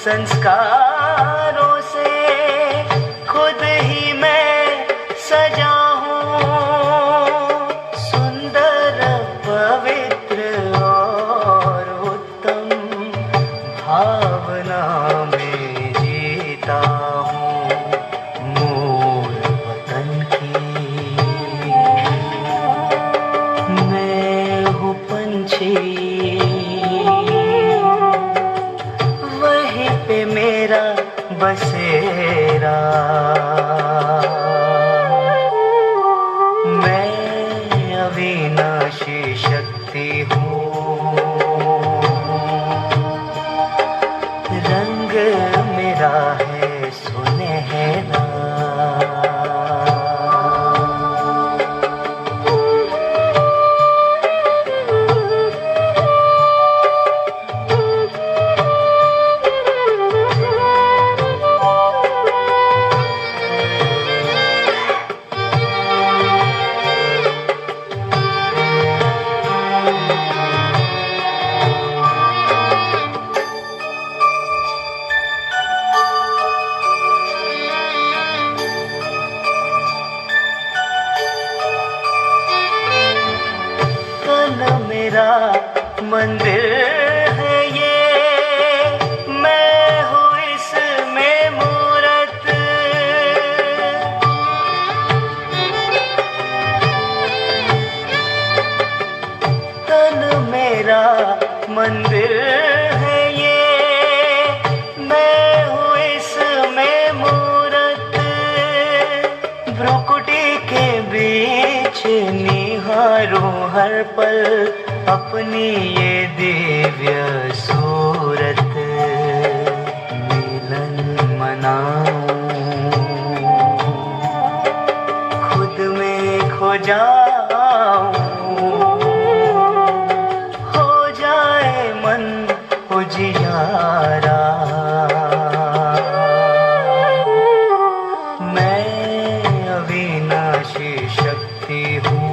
संस्कारों से खुद ही मैं सजा हूँ, सुंदर पवित्र और उत्तम भावना में जीता हूँ मूल वतन की। मैं हूँ पंछी, वहीं पे मेरा बसेरा। मैं अविनाशी शक्ति हूँ, रंग मेरा है सुनहरा। मेरा मंदिर है ये, मैं हूँ इसमें मूरत। तन मेरा मंदिर है ये, मैं हूँ इसमें मूरत। भ्रुकुटी के बीच निहारूं हर पल अपनी ये दिव्य सूरत। मिलन मनाऊं, खुद में खो जाऊं, हो जाए मन उजियारा। मैं अविनाशी शक्ति हूँ,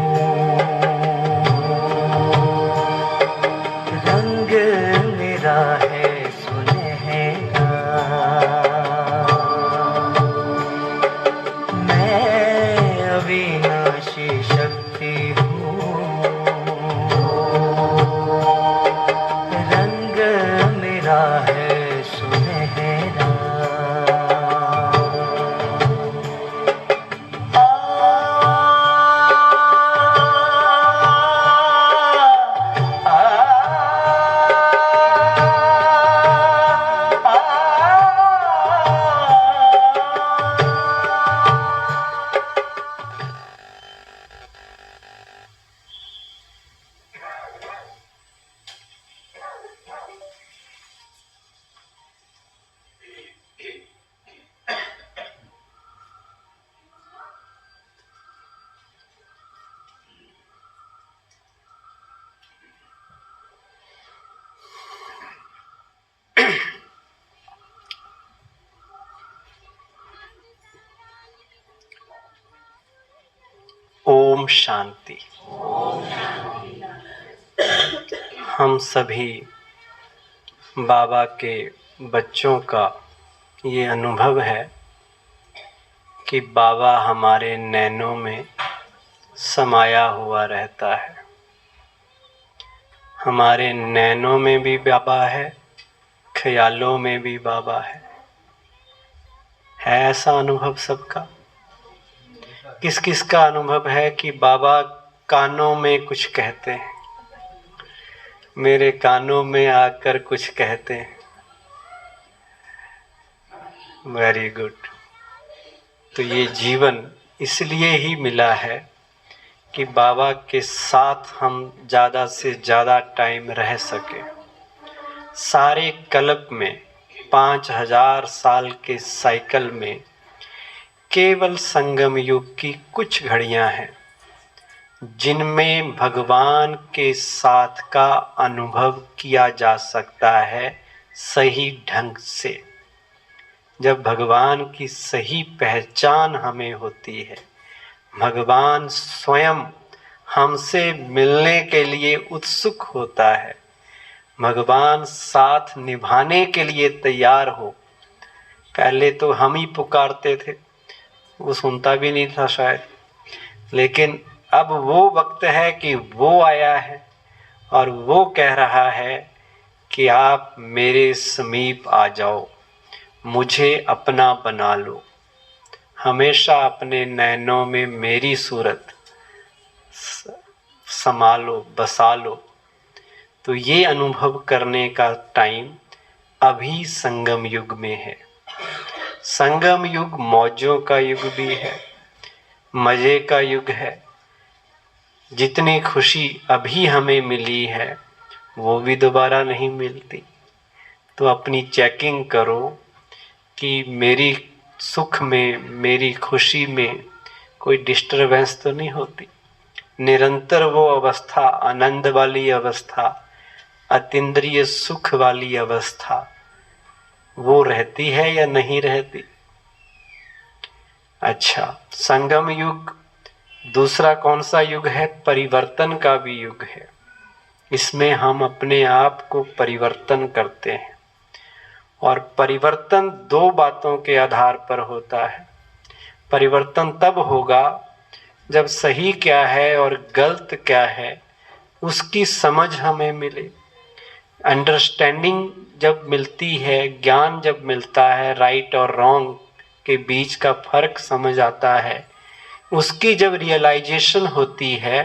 मेरा है सुनहरा। मैं अविनाशी शक्ति हूँ, रंग मेरा है सुनहरा। ओम शांति। हम सभी बाबा के बच्चों का ये अनुभव है कि बाबा हमारे नैनों में समाया हुआ रहता है। हमारे नैनों में भी बाबा है, ख्यालों में भी बाबा है ऐसा अनुभव सबका? किस किस का अनुभव है कि बाबा कानों में कुछ कहते हैं, मेरे कानों में आकर कुछ कहते हैं? Very good. तो ये जीवन इसलिए ही मिला है कि बाबा के साथ हम ज़्यादा से ज़्यादा टाइम रह सके। सारे कल्प में 5000 साल के साइकिल में केवल संगम युग की कुछ घड़ियां हैं जिनमें भगवान के साथ का अनुभव किया जा सकता है सही ढंग से। जब भगवान की सही पहचान हमें होती है, भगवान स्वयं हमसे मिलने के लिए उत्सुक होता है, भगवान साथ निभाने के लिए तैयार हो। पहले तो हम ही पुकारते थे, वो सुनता भी नहीं था शायद, लेकिन अब वो वक्त है कि वो आया है और वो कह रहा है कि आप मेरे समीप आ जाओ, मुझे अपना बना लो, हमेशा अपने नैनों में मेरी सूरत संभालो, बसा लो। तो ये अनुभव करने का टाइम अभी संगम युग में है। संगम युग मौजों का युग भी है, मज़े का युग है। जितनी खुशी अभी हमें मिली है वो भी दोबारा नहीं मिलती। तो अपनी चेकिंग करो कि मेरी सुख में, मेरी खुशी में कोई डिस्टरबेंस तो नहीं होती। निरंतर वो अवस्था, आनंद वाली अवस्था, अतीन्द्रिय सुख वाली अवस्था, वो रहती है या नहीं रहती? अच्छा, संगम युग दूसरा कौन सा युग है? परिवर्तन का भी युग है। इसमें हम अपने आप को परिवर्तन करते हैं, और परिवर्तन दो बातों के आधार पर होता है। परिवर्तन तब होगा जब सही क्या है और गलत क्या है उसकी समझ हमें मिले। अंडरस्टैंडिंग जब मिलती है, ज्ञान जब मिलता है, राइट और रॉन्ग के बीच का फर्क समझ आता है, उसकी जब रियलाइजेशन होती है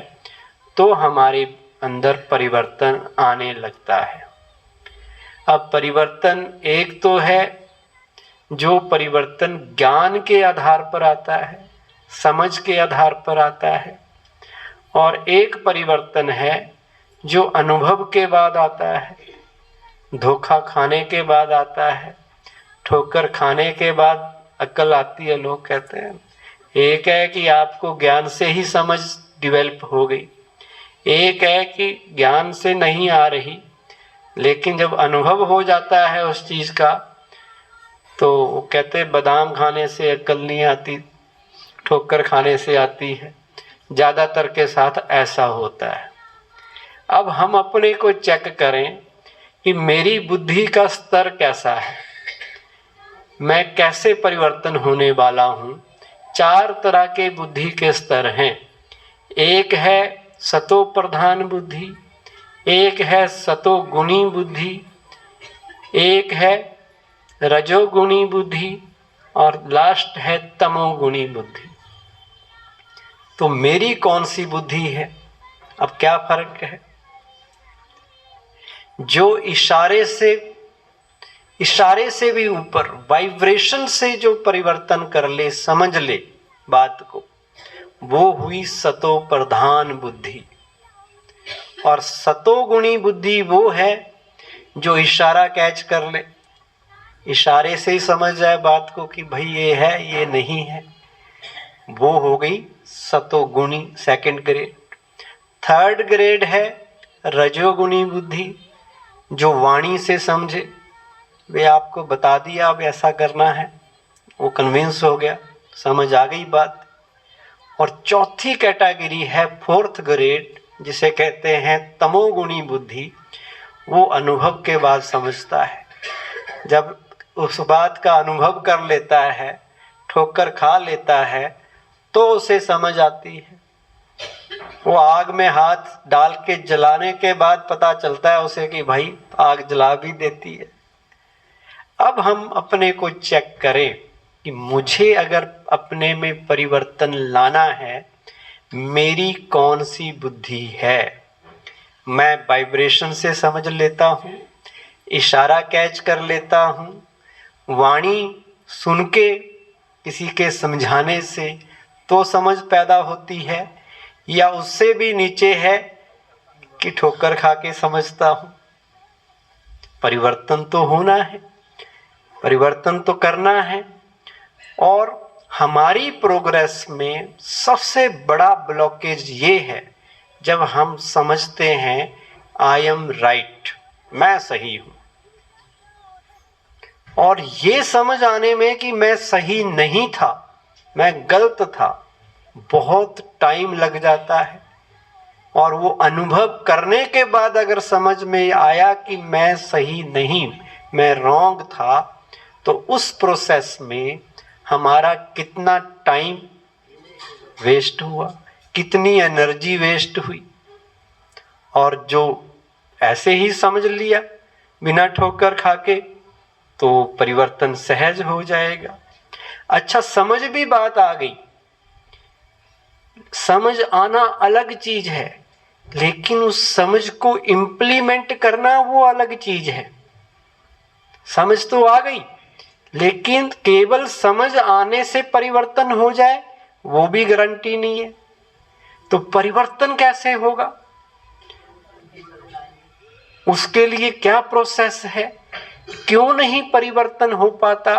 तो हमारे अंदर परिवर्तन आने लगता है। अब परिवर्तन एक तो है जो परिवर्तन ज्ञान के आधार पर आता है, समझ के आधार पर आता है, और एक परिवर्तन है जो अनुभव के बाद आता है, धोखा खाने के बाद आता है, ठोकर खाने के बाद अक्ल आती है, लोग कहते हैं। एक है कि आपको ज्ञान से ही समझ डेवलप हो गई, एक है कि ज्ञान से नहीं आ रही, लेकिन जब अनुभव हो जाता है उस चीज़ का तो वो कहते हैं बादाम खाने से अक्ल नहीं आती, ठोकर खाने से आती है। ज़्यादातर के साथ ऐसा होता है। अब हम अपने को चेक करें कि मेरी बुद्धि का स्तर कैसा है, मैं कैसे परिवर्तन होने वाला हूँ। 4 तरह के बुद्धि के स्तर हैं। एक है सतो प्रधान बुद्धि, एक है सतोगुणी बुद्धि, एक है रजोगुणी बुद्धि, और लास्ट है तमोगुणी बुद्धि। तो मेरी कौन सी बुद्धि है? अब क्या फर्क है? जो इशारे से भी ऊपर वाइब्रेशन से जो परिवर्तन कर ले, समझ ले बात को, वो हुई सतो प्रधान बुद्धि। और सतोगुणी बुद्धि वो है जो इशारा कैच कर ले, इशारे से ही समझ जाए बात को कि भाई ये है, ये नहीं है, वो हो गई सतोगुणी, सेकंड ग्रेड। थर्ड ग्रेड है रजोगुणी बुद्धि, जो वाणी से समझे, वे आपको बता दिया अब ऐसा करना है, वो कन्विंस हो गया, समझ आ गई बात। और चौथी कैटेगरी है फोर्थ ग्रेड, जिसे कहते हैं तमोगुणी बुद्धि। वो अनुभव के बाद समझता है, जब उस बात का अनुभव कर लेता है, ठोकर खा लेता है, तो उसे समझ आती है। वो आग में हाथ डाल के जलाने के बाद पता चलता है उसे कि भाई आग जला भी देती है। अब हम अपने को चेक करें कि मुझे अगर अपने में परिवर्तन लाना है, मेरी कौन सी बुद्धि है। मैं वाइब्रेशन से समझ लेता हूँ, इशारा कैच कर लेता हूँ, वाणी सुन के किसी के समझाने से तो समझ पैदा होती है, या उससे भी नीचे है कि ठोकर खा के समझता हूँ। परिवर्तन तो होना है, परिवर्तन तो करना है। और हमारी प्रोग्रेस में सबसे बड़ा ब्लॉकेज ये है जब हम समझते हैं आई एम राइट, मैं सही हूँ। और ये समझ आने में कि मैं सही नहीं था, मैं गलत था, बहुत टाइम लग जाता है। और वो अनुभव करने के बाद अगर समझ में आया कि मैं सही नहीं, मैं रॉन्ग था, तो उस प्रोसेस में हमारा कितना टाइम वेस्ट हुआ, कितनी एनर्जी वेस्ट हुई। और जो ऐसे ही समझ लिया बिना ठोकर खाके, तो परिवर्तन सहज हो जाएगा। अच्छा, समझ भी बात आ गई। समझ आना अलग चीज है, लेकिन उस समझ को इम्प्लीमेंट करना वो अलग चीज है। समझ तो आ गई, लेकिन केवल समझ आने से परिवर्तन हो जाए वो भी गारंटी नहीं है। तो परिवर्तन कैसे होगा, उसके लिए क्या प्रोसेस है, क्यों नहीं परिवर्तन हो पाता,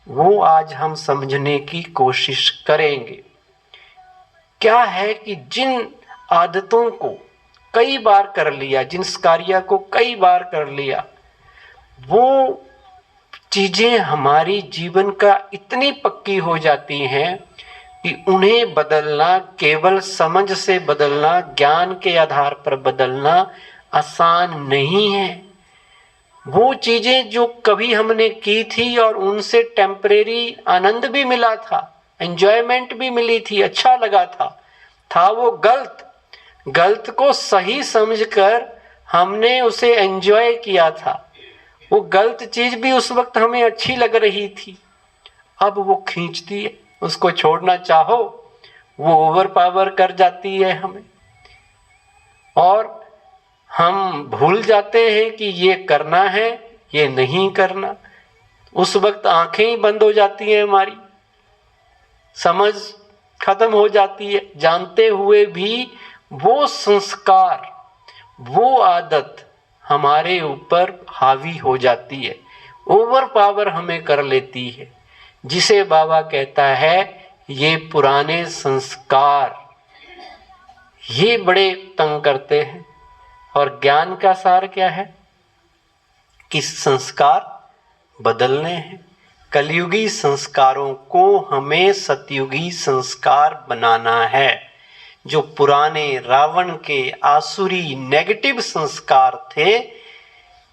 वो आज हम समझने की कोशिश करेंगे। क्या है कि जिन आदतों को कई बार कर लिया, जिन कार्य को कई बार कर लिया, वो चीजें हमारी जीवन का इतनी पक्की हो जाती हैं कि उन्हें बदलना, केवल समझ से बदलना, ज्ञान के आधार पर बदलना आसान नहीं है। वो चीजें जो कभी हमने की थी और उनसे टेम्परेरी आनंद भी मिला था, एंजॉयमेंट भी मिली थी, अच्छा लगा था वो गलत को सही समझकर हमने उसे एंजॉय किया था। वो गलत चीज भी उस वक्त हमें अच्छी लग रही थी, अब वो खींचती है। उसको छोड़ना चाहो वो ओवर पावर कर जाती है हमें, और हम भूल जाते हैं कि ये करना है, ये नहीं करना। उस वक्त आंखें ही बंद हो जाती हैं हमारी, समझ खत्म हो जाती है। जानते हुए भी वो संस्कार, वो आदत हमारे ऊपर हावी हो जाती है, ओवर पावर हमें कर लेती है, जिसे बाबा कहता है ये पुराने संस्कार, ये बड़े तंग करते हैं। और ज्ञान का सार क्या है कि संस्कार बदलने हैं। कलयुगी संस्कारों को हमें सतयुगी संस्कार बनाना है। जो पुराने रावण के आसुरी नेगेटिव संस्कार थे,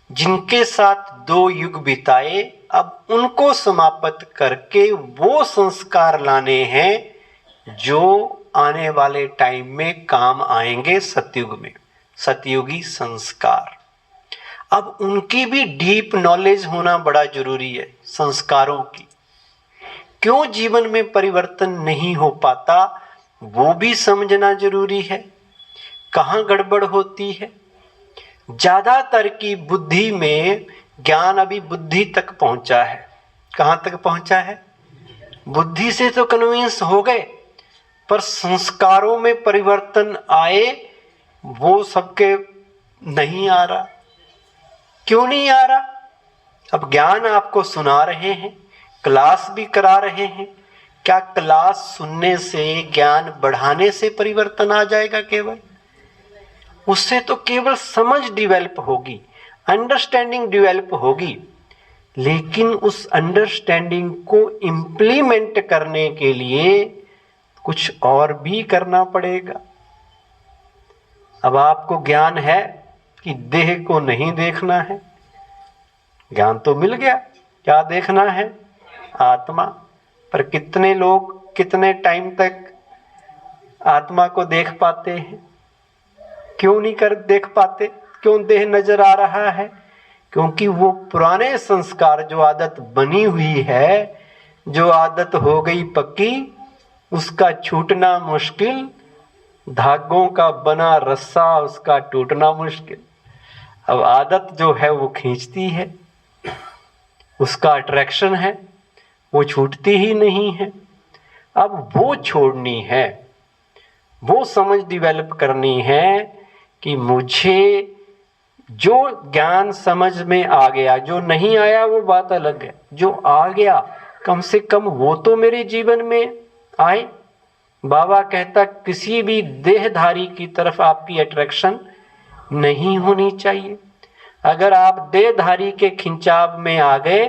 जिनके साथ 2 युग बिताए, अब उनको समाप्त करके वो संस्कार लाने हैं जो आने वाले टाइम में काम आएंगे सतयुग में, सतयुगी संस्कार। अब उनकी भी डीप नॉलेज होना बड़ा जरूरी है, संस्कारों की। क्यों जीवन में परिवर्तन नहीं हो पाता वो भी समझना जरूरी है। कहाँ गड़बड़ होती है। ज्यादातर की बुद्धि में ज्ञान अभी बुद्धि तक पहुंचा है। कहाँ तक पहुंचा है? बुद्धि से तो कन्विंस हो गए, पर संस्कारों में परिवर्तन आए वो सबके नहीं आ रहा। क्यों नहीं आ रहा? अब ज्ञान आपको सुना रहे हैं, क्लास भी करा रहे हैं, क्या क्लास सुनने से, ज्ञान बढ़ाने से परिवर्तन आ जाएगा? केवल उससे तो केवल समझ डिवेल्प होगी, अंडरस्टैंडिंग डिवेल्प होगी, लेकिन उस अंडरस्टैंडिंग को इम्प्लीमेंट करने के लिए कुछ और भी करना पड़ेगा। अब आपको ज्ञान है कि देह को नहीं देखना है, ज्ञान तो मिल गया, क्या देखना है? आत्मा। पर कितने लोग कितने टाइम तक आत्मा को देख पाते हैं? क्यों नहीं कर देख पाते? क्यों देह नजर आ रहा है? क्योंकि वो पुराने संस्कार, जो आदत बनी हुई है, जो आदत हो गई पक्की, उसका छूटना मुश्किल, धागों का बना रस्सा उसका टूटना मुश्किल। अब आदत जो है वो खींचती है, उसका अट्रैक्शन है, वो छूटती ही नहीं है। अब वो छोड़नी है, वो समझ डिवेलप करनी है कि मुझे जो ज्ञान समझ में आ गया, जो नहीं आया वो बात अलग है, जो आ गया कम से कम वो तो मेरे जीवन में आए। बाबा कहता किसी भी देहधारी की तरफ आपकी अट्रैक्शन नहीं होनी चाहिए। अगर आप देहधारी के खिंचाव में आ गए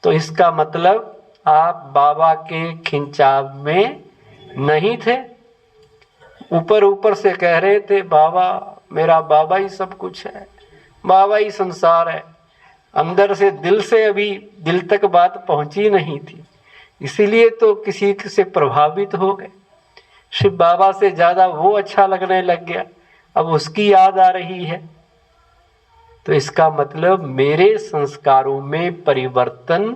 तो इसका मतलब आप बाबा के खिंचाव में नहीं थे। ऊपर ऊपर से कह रहे थे बाबा, मेरा बाबा ही सब कुछ है, बाबा ही संसार है। अंदर से अभी दिल तक बात पहुंची नहीं थी, इसीलिए तो किसी से प्रभावित हो गए। शिव बाबा से ज्यादा वो अच्छा लगने लग गया, अब उसकी याद आ रही है। तो इसका मतलब मेरे संस्कारों में परिवर्तन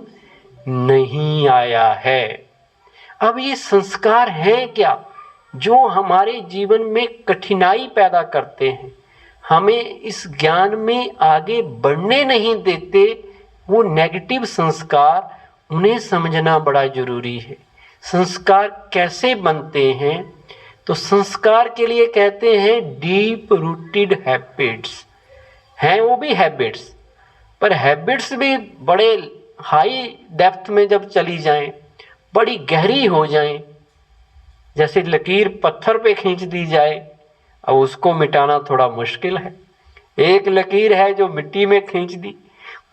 नहीं आया है। अब ये संस्कार हैं क्या जो हमारे जीवन में कठिनाई पैदा करते हैं, हमें इस ज्ञान में आगे बढ़ने नहीं देते। वो नेगेटिव संस्कार, उन्हें समझना बड़ा जरूरी है। संस्कार कैसे बनते हैं? तो संस्कार के लिए कहते हैं डीप रूटेड हैबिट्स हैं, वो भी हैबिट्स, पर हैबिट्स भी बड़े हाई डेप्थ में जब चली जाएं, बड़ी गहरी हो जाएं, जैसे लकीर पत्थर पे खींच दी जाए, अब उसको मिटाना थोड़ा मुश्किल है। एक लकीर है जो मिट्टी में खींच दी,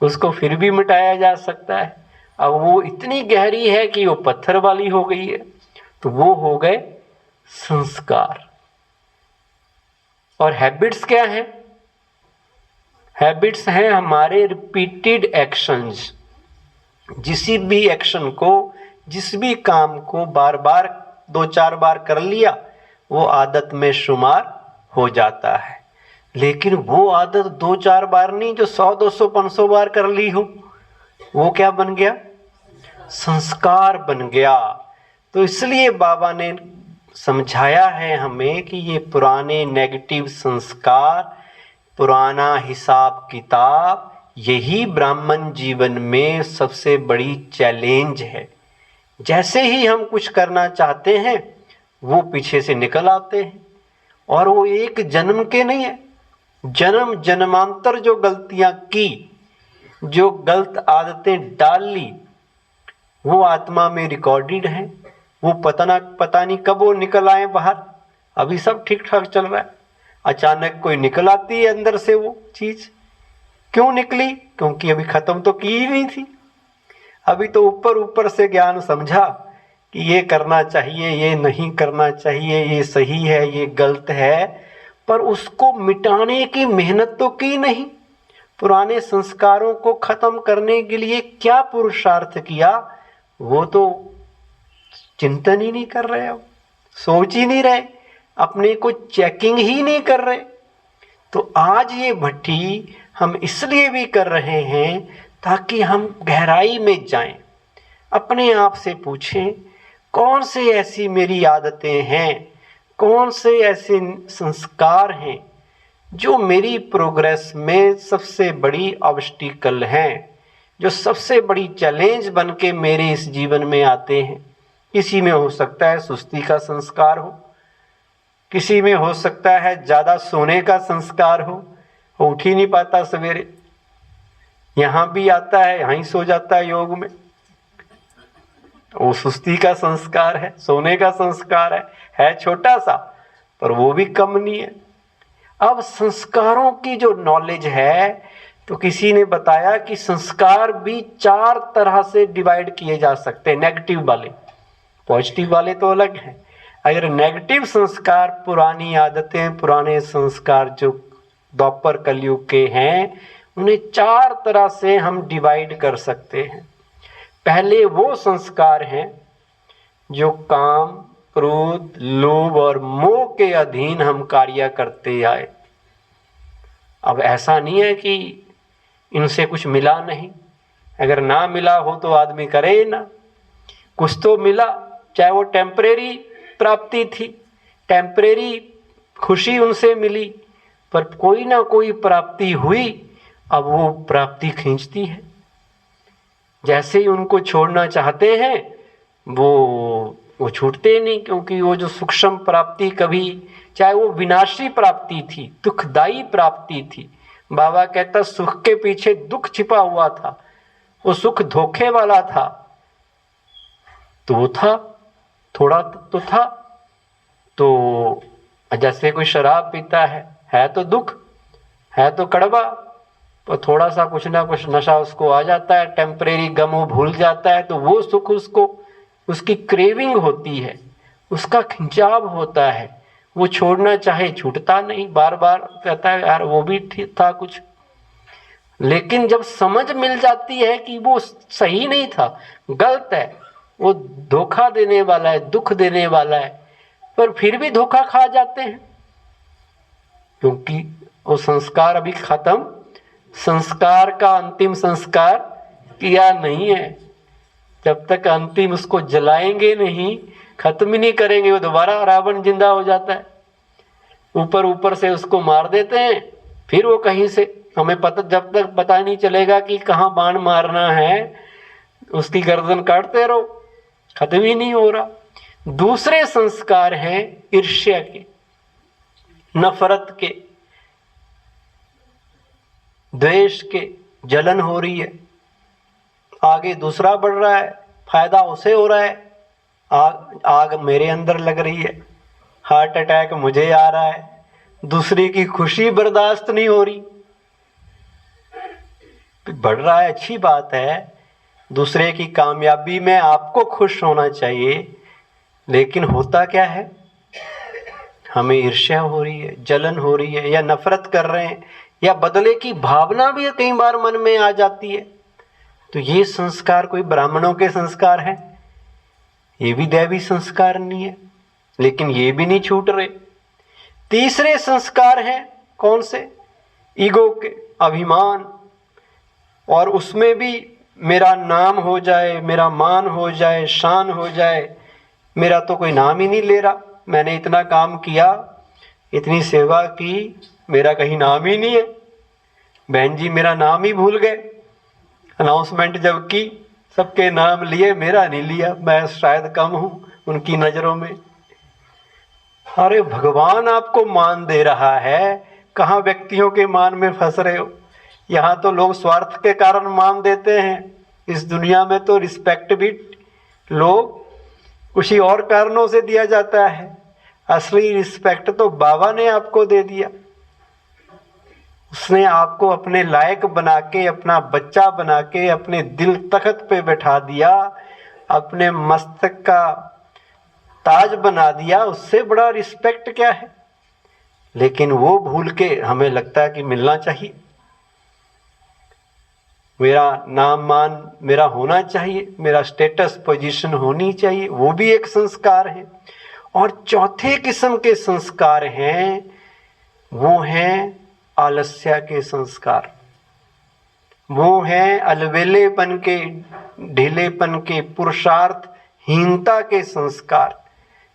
उसको फिर भी मिटाया जा सकता है। अब वो इतनी गहरी है कि वो पत्थर वाली हो गई है, तो वो हो गए संस्कार। और हैबिट्स क्या है? हैबिट्स हैं हमारे रिपीटेड एक्शंस। जिस भी एक्शन को, जिस भी काम को बार बार 2-4 बार कर लिया, वो आदत में शुमार हो जाता है। लेकिन वो आदत 2-4 बार नहीं, जो 100, 200, 500 बार कर ली हो, वो क्या बन गया? संस्कार बन गया। तो इसलिए बाबा ने समझाया है हमें कि ये पुराने नेगेटिव संस्कार, पुराना हिसाब किताब, यही ब्राह्मण जीवन में सबसे बड़ी चैलेंज है। जैसे ही हम कुछ करना चाहते हैं, वो पीछे से निकल आते हैं। और वो एक जन्म के नहीं है, जन्म जन्मांतर जो गलतियां की, जो गलत आदतें डाल ली, वो आत्मा में रिकॉर्डेड है। वो पता नहीं कब वो निकल आए बाहर। अभी सब ठीक ठाक चल रहा है, अचानक कोई निकल आती है अंदर से वो चीज। क्यों निकली? क्योंकि अभी खत्म तो की ही नहीं थी। अभी तो ऊपर ऊपर से ज्ञान समझा कि ये करना चाहिए, ये नहीं करना चाहिए, ये सही है, ये गलत है, पर उसको मिटाने की मेहनत तो की नहीं। पुराने संस्कारों को खत्म करने के लिए क्या पुरुषार्थ किया, वो तो चिंतन ही नहीं कर रहे, अब सोच ही नहीं रहे, अपने को चेकिंग ही नहीं कर रहे। तो आज ये भट्टी हम इसलिए भी कर रहे हैं ताकि हम गहराई में जाएं, अपने आप से पूछें कौन से ऐसी मेरी आदतें हैं, कौन से ऐसे संस्कार हैं जो मेरी प्रोग्रेस में सबसे बड़ी ऑब्स्टिकल हैं, जो सबसे बड़ी चैलेंज बन के मेरे इस जीवन में आते हैं। किसी में हो सकता है सुस्ती का संस्कार हो, किसी में हो सकता है ज़्यादा सोने का संस्कार हो, वो उठ ही नहीं पाता सवेरे, यहाँ भी आता है यहाँ ही सो जाता है योग में, वो सुस्ती का संस्कार है, सोने का संस्कार है छोटा सा, पर वो भी कम नहीं है। अब संस्कारों की जो नॉलेज है, तो किसी ने बताया कि संस्कार भी 4 तरह से डिवाइड किए जा सकते हैं। नेगेटिव वाले, पॉजिटिव वाले तो अलग हैं। अगर नेगेटिव संस्कार, पुरानी आदतें, पुराने संस्कार जो द्वापर कलयुग के हैं, उन्हें 4 तरह से हम डिवाइड कर सकते हैं। पहले वो संस्कार हैं जो काम, क्रोध, लोभ और मोह के अधीन हम कार्य करते आए। अब ऐसा नहीं है कि इनसे कुछ मिला नहीं, अगर ना मिला हो तो आदमी करे ना, कुछ तो मिला, चाहे वो टेम्परेरी प्राप्ति थी, टेम्परेरी खुशी उनसे मिली, पर कोई ना कोई प्राप्ति हुई। अब वो प्राप्ति खींचती है, जैसे ही उनको छोड़ना चाहते हैं वो छूटते नहीं, क्योंकि वो जो सूक्ष्म प्राप्ति, कभी चाहे वो विनाशी प्राप्ति थी, दुखदाई प्राप्ति थी, बाबा कहता सुख के पीछे दुख छिपा हुआ था, वो सुख धोखे वाला था, तो वो था, थोड़ा तो था। तो जैसे कोई शराब पीता है तो दुख, है तो कड़वा, तो थोड़ा सा कुछ ना कुछ नशा उसको आ जाता है, टेम्परेरी गम वो भूल जाता है, तो वो सुख उसको, उसकी क्रेविंग होती है, उसका खिंचाव होता है, वो छोड़ना चाहे छूटता नहीं, बार बार कहता है यार वो भी ठीक था कुछ। लेकिन जब समझ मिल जाती है कि वो सही नहीं था, गलत है, वो धोखा देने वाला है, दुख देने वाला है, पर फिर भी धोखा खा जाते हैं क्योंकि वो संस्कार अभी खत्म, संस्कार का अंतिम संस्कार किया नहीं है। जब तक अंतिम उसको जलाएंगे नहीं, खत्म ही नहीं करेंगे, वो दोबारा रावण जिंदा हो जाता है। ऊपर ऊपर से उसको मार देते हैं, फिर वो कहीं से हमें पता, जब तक पता नहीं चलेगा कि कहाँ बाण मारना है, उसकी गर्दन काटते रहो, खत्म ही नहीं हो रहा। दूसरे संस्कार हैं ईर्ष्या के, नफरत के, द्वेष के। जलन हो रही है, आगे दूसरा बढ़ रहा है, फायदा उसे हो रहा है, आग मेरे अंदर लग रही है, हार्ट अटैक मुझे आ रहा है, दूसरे की खुशी बर्दाश्त नहीं हो रही। बढ़ रहा है, अच्छी बात है, दूसरे की कामयाबी में आपको खुश होना चाहिए, लेकिन होता क्या है, हमें ईर्ष्या हो रही है, जलन हो रही है, या नफरत कर रहे हैं, या बदले की भावना भी कई बार मन में आ जाती है। तो ये संस्कार कोई ब्राह्मणों के संस्कार हैं, ये भी दैवी संस्कार नहीं है, लेकिन ये भी नहीं छूट रहे। तीसरे संस्कार हैं कौन से, ईगो के, अभिमान, और उसमें भी मेरा नाम हो जाए, मेरा मान हो जाए, शान हो जाए, मेरा तो कोई नाम ही नहीं ले रहा, मैंने इतना काम किया, इतनी सेवा की, मेरा कहीं नाम ही नहीं है, बहन जी मेरा नाम ही भूल गए, अनाउंसमेंट जब की सबके नाम लिए, मेरा नहीं लिया, मैं शायद कम हूं उनकी नजरों में। अरे भगवान आपको मान दे रहा है, कहाँ व्यक्तियों के मान में फंस रहे हो। यहाँ तो लोग स्वार्थ के कारण मान देते हैं, इस दुनिया में तो रिस्पेक्ट भी लोग किसी और कारणों से दिया जाता है, असली रिस्पेक्ट तो बाबा ने आपको दे दिया। उसने आपको अपने लायक बना के, अपना बच्चा बना के, अपने दिल तख्त पे बैठा दिया, अपने मस्तक का ताज बना दिया, उससे बड़ा रिस्पेक्ट क्या है। लेकिन वो भूल के हमें लगता है कि मिलना चाहिए, मेरा नाम मान मेरा होना चाहिए, मेरा स्टेटस पोजीशन होनी चाहिए, वो भी एक संस्कार है। और चौथे किस्म के संस्कार हैं, वो हैं आलस्य के संस्कार, वो हैं अलबेलेपन के, ढीलेपन के, पुरुषार्थहीनता के संस्कार,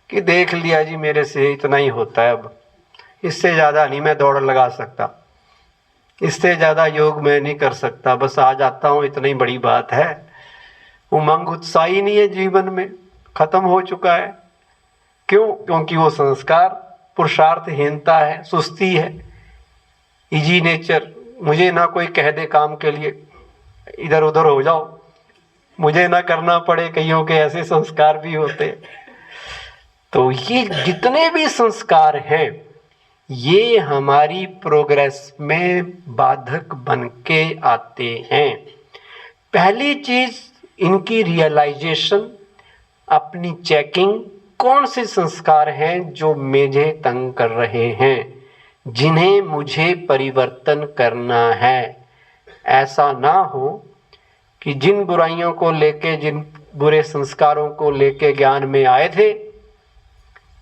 कि देख लिया जी मेरे से इतना ही होता है, अब इससे ज़्यादा नहीं मैं दौड़ लगा सकता, इससे ज़्यादा योग मैं नहीं कर सकता, बस आ जाता हूँ, इतनी बड़ी बात है। उमंग उत्साह ही नहीं है जीवन में, खत्म हो चुका है। क्यों? क्योंकि वो संस्कार पुरुषार्थहीनता है, सुस्ती है, इजी नेचर, मुझे ना कोई कह दे काम के लिए इधर उधर हो जाओ, मुझे ना करना पड़े, कईयों के ऐसे संस्कार भी होते। तो ये जितने भी संस्कार हैं, ये हमारी प्रोग्रेस में बाधक बन के आते हैं। पहली चीज इनकी रियलाइजेशन, अपनी चेकिंग, कौन से संस्कार हैं जो मुझे तंग कर रहे हैं, जिन्हें मुझे परिवर्तन करना है। ऐसा ना हो कि जिन बुराइयों को लेके, जिन बुरे संस्कारों को लेके ज्ञान में आए थे,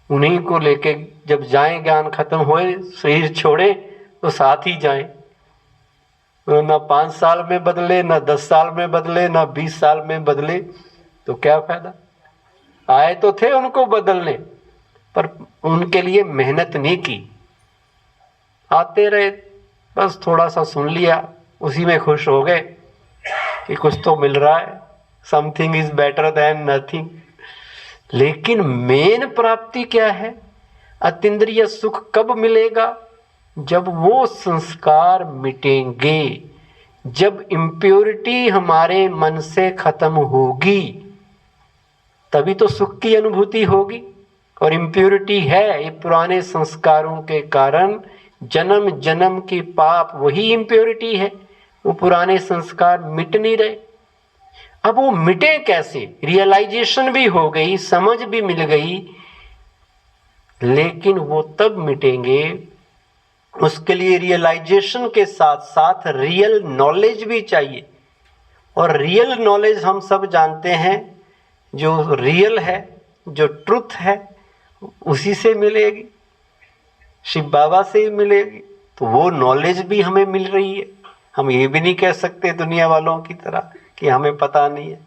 उन्हीं को लेके जब जाएं, ज्ञान खत्म होए, शरीर छोड़े, तो साथ ही जाएं। ना 5 साल में बदले, ना 10 साल में बदले, ना 20 साल में बदले, तो क्या फायदा। आए तो थे उनको बदलने, पर उनके लिए मेहनत नहीं की, आते रहे, बस थोड़ा सा सुन लिया, उसी में खुश हो गए कि कुछ तो मिल रहा है, something is better than nothing. लेकिन मेन प्राप्ति क्या है, अतीन्द्रिय सुख कब मिलेगा? जब वो संस्कार मिटेंगे, जब इम्प्योरिटी हमारे मन से खत्म होगी, तभी तो सुख की अनुभूति होगी। और इम्प्योरिटी है, ये पुराने संस्कारों के कारण जन्म जन्म की पाप, वही इम्प्योरिटी है। वो पुराने संस्कार मिट नहीं रहे। अब वो मिटे कैसे? रियलाइजेशन भी हो गई, समझ भी मिल गई, लेकिन वो तब मिटेंगे, उसके लिए रियलाइजेशन के साथ साथ रियल नॉलेज भी चाहिए। और रियल नॉलेज हम सब जानते हैं, जो रियल है, जो ट्रुथ है, उसी से मिलेगी, शिव बाबा से ही मिलेगी। तो वो नॉलेज भी हमें मिल रही है। हम ये भी नहीं कह सकते दुनिया वालों की तरह कि हमें पता नहीं है।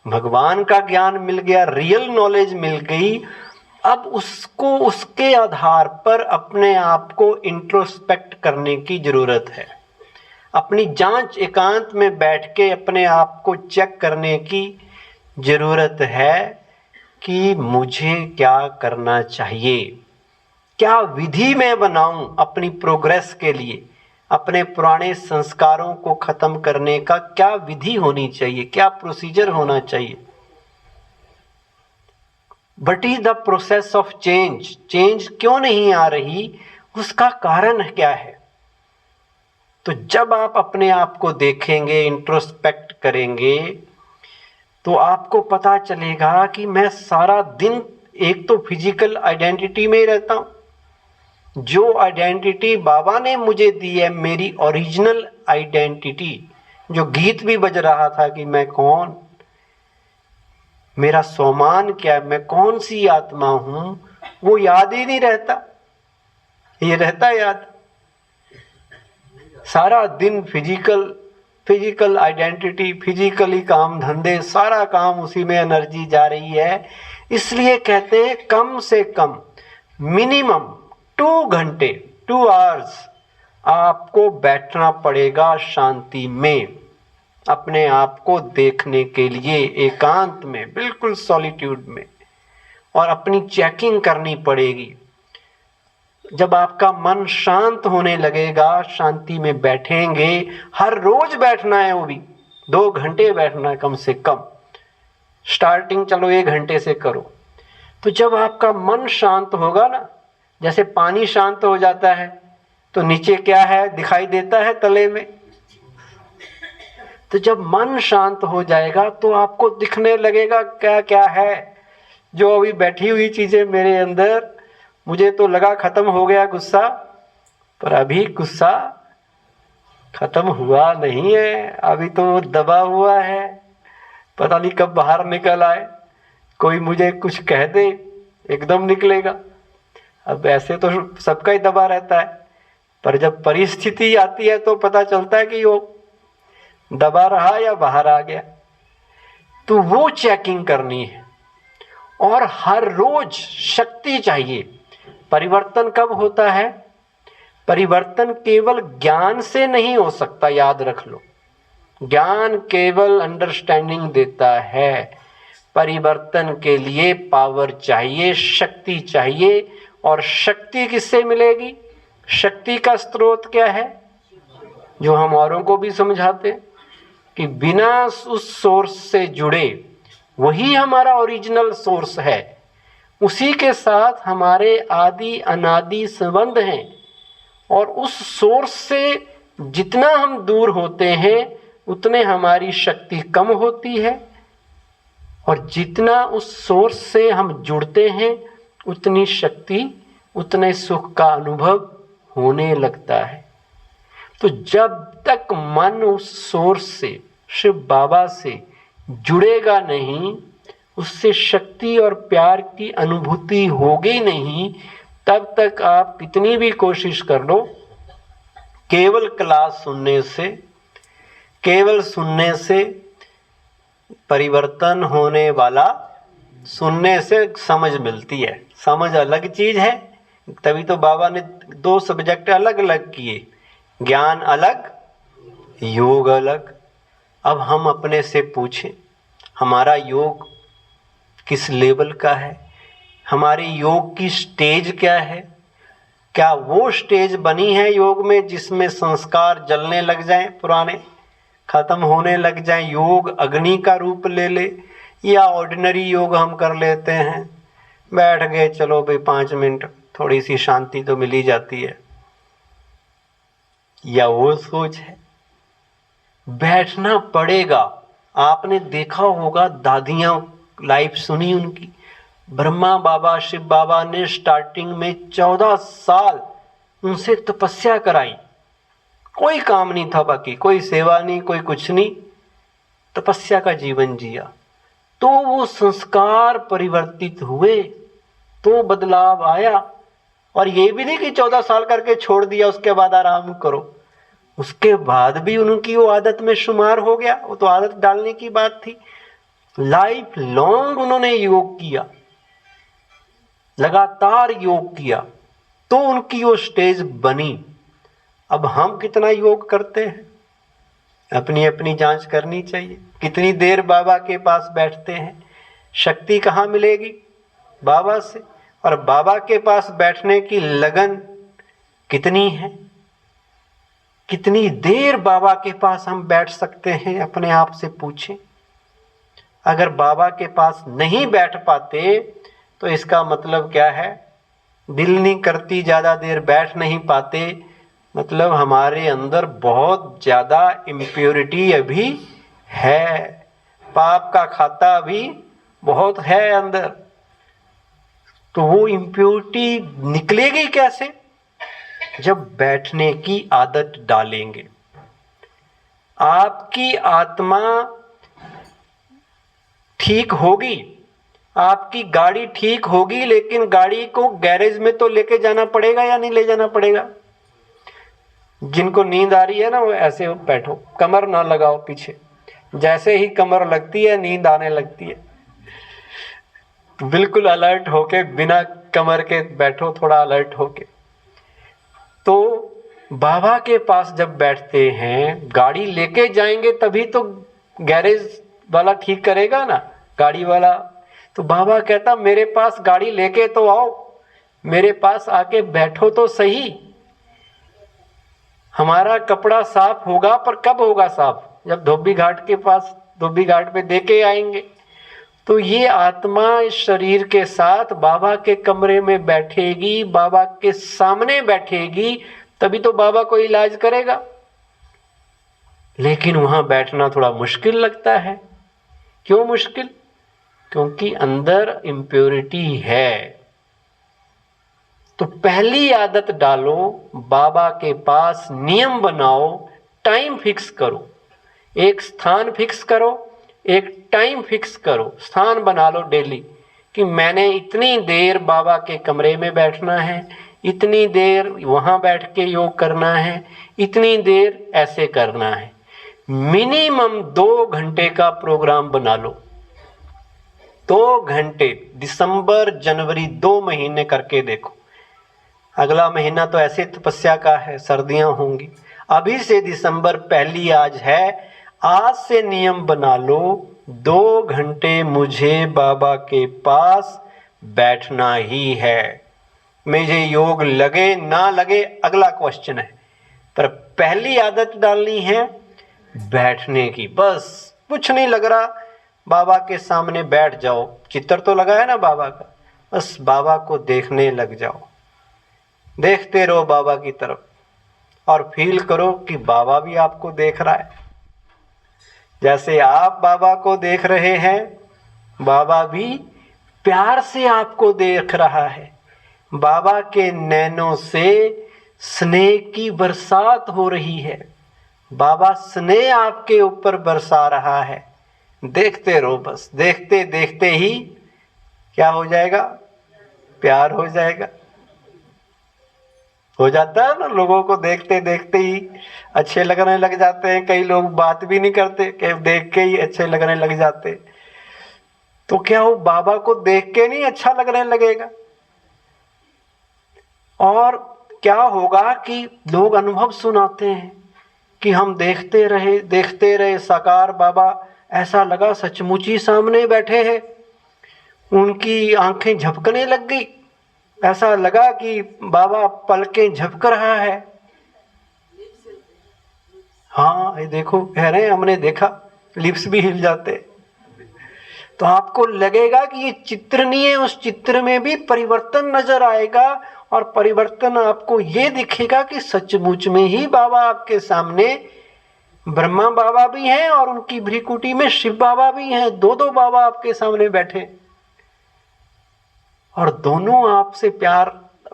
भगवान का ज्ञान मिल गया, रियल नॉलेज मिल गई। अब उसको उसके आधार पर अपने आप को इंट्रोस्पेक्ट करने की जरूरत है। अपनी जांच एकांत में बैठ के अपने आप को चेक करने की जरूरत है कि मुझे क्या करना चाहिए, क्या विधि मैं बनाऊं अपनी प्रोग्रेस के लिए, अपने पुराने संस्कारों को खत्म करने का क्या विधि होनी चाहिए, क्या प्रोसीजर होना चाहिए। But is the process of change, change क्यों नहीं आ रही, उसका कारण क्या है। तो जब आप अपने आप को देखेंगे, इंट्रोस्पेक्ट करेंगे, तो आपको पता चलेगा कि मैं सारा दिन एक तो फिजिकल आइडेंटिटी में ही रहता हूं। जो आइडेंटिटी बाबा ने मुझे दी है, मेरी ओरिजिनल आइडेंटिटी, जो गीत भी बज रहा था कि मैं कौन, मेरा स्वमान क्या है, मैं कौन सी आत्मा हूं, वो याद ही नहीं रहता। ये रहता याद। सारा दिन फिजिकल आइडेंटिटी, फिजिकली काम धंधे, सारा काम उसी में एनर्जी जा रही है। इसलिए कहते हैं कम से कम मिनिमम 2 घंटे 2 आवर्स आपको बैठना पड़ेगा शांति में, अपने आप को देखने के लिए, एकांत में, बिल्कुल सॉलिट्यूड में, और अपनी चेकिंग करनी पड़ेगी। जब आपका मन शांत होने लगेगा, शांति में बैठेंगे, हर रोज बैठना है, वो भी 2 घंटे बैठना है कम से कम। स्टार्टिंग चलो 1 घंटे से करो। तो जब आपका मन शांत होगा ना, जैसे पानी शांत हो जाता है तो नीचे क्या है दिखाई देता है तले में। तो जब मन शांत हो जाएगा तो आपको दिखने लगेगा क्या क्या है। जो अभी बैठी हुई चीजें मेरे अंदर, मुझे तो लगा खत्म हो गया गुस्सा, पर अभी गुस्सा खत्म हुआ नहीं है, अभी तो दबा हुआ है। पता नहीं कब बाहर निकल आए, कोई मुझे कुछ कह दे, एकदम निकलेगा। अब ऐसे तो सबका ही दबा रहता है, पर जब परिस्थिति आती है तो पता चलता है कि वो दबा रहा या बाहर आ गया। तो वो चेकिंग करनी है। और हर रोज शक्ति चाहिए। परिवर्तन कब होता है? परिवर्तन केवल ज्ञान से नहीं हो सकता, याद रख लो। ज्ञान केवल अंडरस्टैंडिंग देता है। परिवर्तन के लिए पावर चाहिए, शक्ति चाहिए। और शक्ति किससे मिलेगी? शक्ति का स्रोत क्या है? जो हम औरों को भी समझाते हैं कि बिना उस सोर्स से जुड़े, वही हमारा ओरिजिनल सोर्स है, उसी के साथ हमारे आदि अनादि संबंध हैं। और उस सोर्स से जितना हम दूर होते हैं उतने हमारी शक्ति कम होती है, और जितना उस सोर्स से हम जुड़ते हैं उतनी शक्ति, उतने सुख का अनुभव होने लगता है। तो जब तक मन उस सोर्स से, शिव बाबा से जुड़ेगा नहीं, उससे शक्ति और प्यार की अनुभूति होगी नहीं, तब तक आप कितनी भी कोशिश कर लो, केवल क्लास सुनने से परिवर्तन होने वाला, सुनने से समझ मिलती है। समझ अलग चीज है, तभी तो बाबा ने 2 सब्जेक्ट अलग अलग किए, ज्ञान अलग, योग अलग। अब हम अपने से पूछें, हमारा योग किस लेवल का है? हमारी योग की स्टेज क्या है? क्या वो स्टेज बनी है योग में जिसमें संस्कार जलने लग जाएं, पुराने खत्म होने लग जाएं, योग अग्नि का रूप ले ले? या ऑर्डिनरी योग हम कर लेते हैं, बैठ गए, चलो भाई 5 मिनट, थोड़ी सी शांति तो मिल ही जाती है? या वो सोच है? बैठना पड़ेगा। आपने देखा होगा, दादियां, लाइफ सुनी उनकी, ब्रह्मा बाबा शिव बाबा ने स्टार्टिंग में 14 साल उनसे तपस्या कराई। कोई काम नहीं था, बाकी कोई सेवा नहीं, कोई कुछ नहीं, तपस्या का जीवन जिया। तो वो संस्कार परिवर्तित हुए, तो बदलाव आया। और ये भी नहीं कि 14 साल करके छोड़ दिया उसके बाद आराम करो, उसके बाद भी उनकी वो आदत में शुमार हो गया। वो तो आदत डालने की बात थी। लाइफ लॉन्ग उन्होंने योग किया, लगातार योग किया, तो उनकी वो स्टेज बनी। अब हम कितना योग करते हैं, अपनी अपनी जांच करनी चाहिए। कितनी देर बाबा के पास बैठते हैं, शक्ति कहाँ मिलेगी? बाबा से। और बाबा के पास बैठने की लगन कितनी है? कितनी देर बाबा के पास हम बैठ सकते हैं, अपने आप से पूछें। अगर बाबा के पास नहीं बैठ पाते तो इसका मतलब क्या है? दिल नहीं करती, ज़्यादा देर बैठ नहीं पाते, मतलब हमारे अंदर बहुत ज़्यादा इम्प्योरिटी अभी है, पाप का खाता अभी बहुत है अंदर। तो वो इम्प्योरिटी निकलेगी कैसे? जब बैठने की आदत डालेंगे। आपकी आत्मा ठीक होगी, आपकी गाड़ी ठीक होगी, लेकिन गाड़ी को गैरेज में तो लेके जाना पड़ेगा या नहीं ले जाना पड़ेगा? जिनको नींद आ रही है ना, वो ऐसे बैठो, कमर ना लगाओ पीछे। जैसे ही कमर लगती है नींद आने लगती है, बिल्कुल अलर्ट होके, बिना कमर के बैठो, थोड़ा अलर्ट होके। तो बाबा के पास जब बैठते हैं, गाड़ी लेके जाएंगे तभी तो गैरेज वाला ठीक करेगा ना, गाड़ी वाला। तो बाबा कहता मेरे पास गाड़ी लेके तो आओ, मेरे पास आके बैठो तो सही। हमारा कपड़ा साफ होगा, पर कब होगा साफ? जब धोबी घाट के पास, धोबी घाट पे देके आएंगे। तो ये आत्मा इस शरीर के साथ बाबा के कमरे में बैठेगी, बाबा के सामने बैठेगी, तभी तो बाबा को इलाज करेगा। लेकिन वहां बैठना थोड़ा मुश्किल लगता है। क्यों मुश्किल? क्योंकि अंदर इम्प्योरिटी है। तो पहली आदत डालो, बाबा के पास नियम बनाओ, टाइम फिक्स करो, एक स्थान फिक्स करो, एक टाइम फिक्स करो, स्थान बना लो डेली कि मैंने इतनी देर बाबा के कमरे में बैठना है, इतनी देर वहाँ बैठ के योग करना है, इतनी देर ऐसे करना है। मिनिमम 2 घंटे का प्रोग्राम बना लो। 2 घंटे, दिसंबर जनवरी 2 महीने करके देखो। अगला महीना तो ऐसे तपस्या का है, सर्दियां होंगी। अभी से दिसंबर पहली आज है, आज से नियम बना लो, 2 घंटे मुझे बाबा के पास बैठना ही है। मुझे योग लगे ना लगे अगला क्वेश्चन है, पर पहली आदत डालनी है बैठने की। बस कुछ नहीं लग रहा, बाबा के सामने बैठ जाओ। चित्र तो लगा है ना बाबा का, बस बाबा को देखने लग जाओ, देखते रहो बाबा की तरफ, और फील करो कि बाबा भी आपको देख रहा है। जैसे आप बाबा को देख रहे हैं, बाबा भी प्यार से आपको देख रहा है। बाबा के नैनों से स्नेह की बरसात हो रही है, बाबा स्नेह आपके ऊपर बरसा रहा है। देखते रहो, बस देखते देखते ही क्या हो जाएगा? प्यार हो जाएगा। हो जाता है ना, लोगों को देखते देखते ही अच्छे लगने लग जाते हैं। कई लोग बात भी नहीं करते, कि देख के ही अच्छे लगने लग जाते। तो क्या वो बाबा को देख के नहीं अच्छा लगने लगेगा? और क्या होगा कि लोग अनुभव सुनाते हैं कि हम देखते रहे साकार बाबा, ऐसा लगा सचमुच ही सामने बैठे हैं। उनकी आंखें झपकने लग गई, ऐसा लगा कि बाबा पलकें झपक रहा है। हाँ, ये देखो कह रहे हैं, हमने देखा, लिप्स भी हिल जाते। तो आपको लगेगा कि ये चित्र नहीं है, उस चित्र में भी परिवर्तन नजर आएगा। और परिवर्तन आपको ये दिखेगा कि सचमुच में ही बाबा आपके सामने, ब्रह्मा बाबा भी हैं और उनकी भ्रिकुटी में शिव बाबा भी हैं। 2 बाबा आपके सामने बैठे। और दोनों आपसे प्यार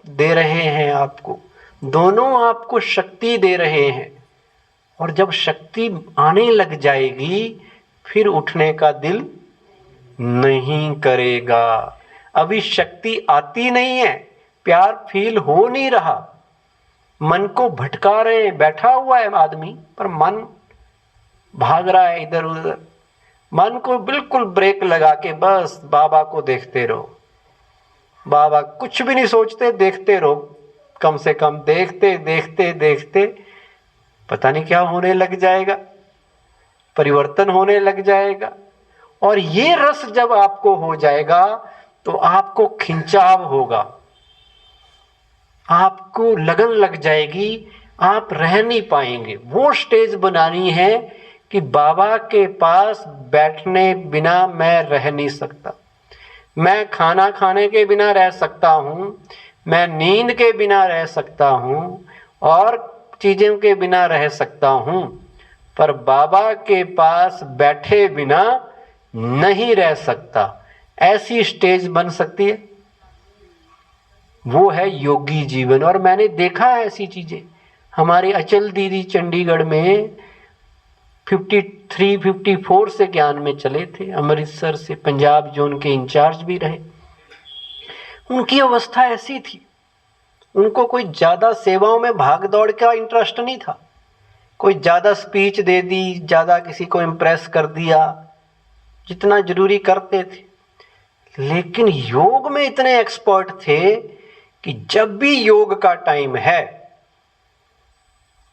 दे रहे हैं आपको, दोनों आपको शक्ति दे रहे हैं। और जब शक्ति आने लग जाएगी फिर उठने का दिल नहीं करेगा। अभी शक्ति आती नहीं है, प्यार फील हो नहीं रहा, मन को भटका रहे हैं। बैठा हुआ है आदमी पर मन भाग रहा है इधर उधर। मन को बिल्कुल ब्रेक लगा के बस बाबा को देखते रहो। बाबा कुछ भी नहीं सोचते, देखते रहो। कम से कम देखते देखते देखते पता नहीं क्या होने लग जाएगा, परिवर्तन होने लग जाएगा। और ये रस जब आपको हो जाएगा तो आपको खिंचाव होगा, आपको लगन लग जाएगी, आप रह नहीं पाएंगे। वो स्टेज बनानी है कि बाबा के पास बैठने बिना मैं रह नहीं सकता। मैं खाना खाने के बिना रह सकता हूँ, मैं नींद के बिना रह सकता हूँ और चीज़ों के बिना रह सकता हूँ, पर बाबा के पास बैठे बिना नहीं रह सकता। ऐसी स्टेज बन सकती है, वो है योगी जीवन। और मैंने देखा है ऐसी चीज़ें। हमारे अचल दीदी चंडीगढ़ में 53-54 से ज्ञान में चले थे, अमृतसर से पंजाब जोन के इंचार्ज भी रहे। उनकी अवस्था ऐसी थी, उनको कोई ज़्यादा सेवाओं में भाग दौड़ का इंटरेस्ट नहीं था। कोई ज़्यादा स्पीच दे दी, ज़्यादा किसी को इम्प्रेस कर दिया, जितना जरूरी करते थे। लेकिन योग में इतने एक्सपर्ट थे कि जब भी योग का टाइम है,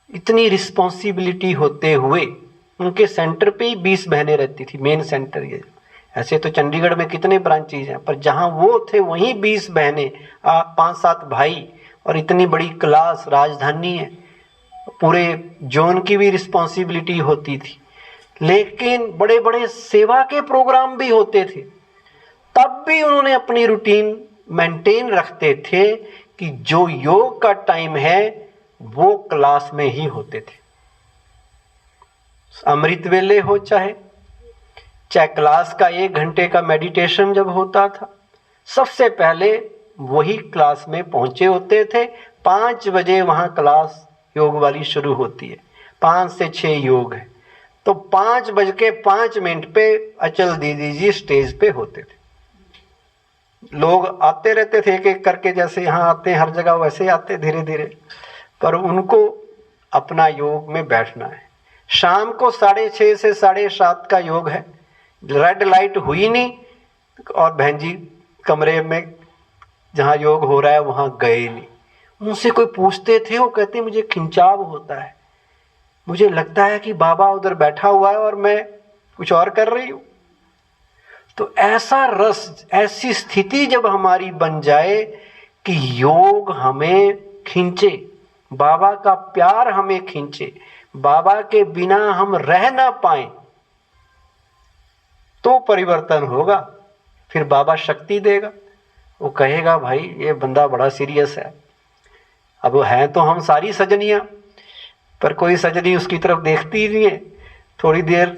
इतनी रिस्पॉन्सिबिलिटी होते हुए उनके सेंटर पे ही 20 बहनें रहती थी। मेन सेंटर ये, ऐसे तो चंडीगढ़ में कितने ब्रांचेज हैं, पर जहां वो थे वहीं 20 बहनें, 5-7 भाई, और इतनी बड़ी क्लास, राजधानी है, पूरे जोन की भी रिस्पॉन्सिबिलिटी होती थी। लेकिन बड़े बड़े सेवा के प्रोग्राम भी होते थे, तब भी उन्होंने अपनी रूटीन मेंटेन रखते थे कि जो योग का टाइम है वो क्लास में ही होते थे। अमृत वेले हो चाहे क्लास का 1 घंटे का मेडिटेशन जब होता था, सबसे पहले वही क्लास में पहुंचे होते थे। 5 बजे वहां क्लास योग वाली शुरू होती है, 5 से 6 योग है, तो 5:05 पे अचल दीदी जी स्टेज पे होते थे। लोग आते रहते थे एक एक करके, जैसे यहाँ आते हैं हर जगह वैसे आते धीरे धीरे, पर उनको अपना योग में बैठना है। शाम को 6:30 से 7:30 का योग है। रेड लाइट हुई नहीं और बहन जी कमरे में जहाँ योग हो रहा है वहाँ गए नहीं। उनसे कोई पूछते थे, वो कहते मुझे खिंचाव होता है, मुझे लगता है कि बाबा उधर बैठा हुआ है और मैं कुछ और कर रही हूँ। तो ऐसा रस, ऐसी स्थिति जब हमारी बन जाए कि योग हमें खींचे, बाबा का प्यार हमें खींचे, बाबा के बिना हम रह ना पाए, तो परिवर्तन होगा। फिर बाबा शक्ति देगा, वो कहेगा भाई ये बंदा बड़ा सीरियस है। अब हैं तो हम सारी सजनियां, पर कोई सजनी उसकी तरफ देखती ही नहीं है, थोड़ी देर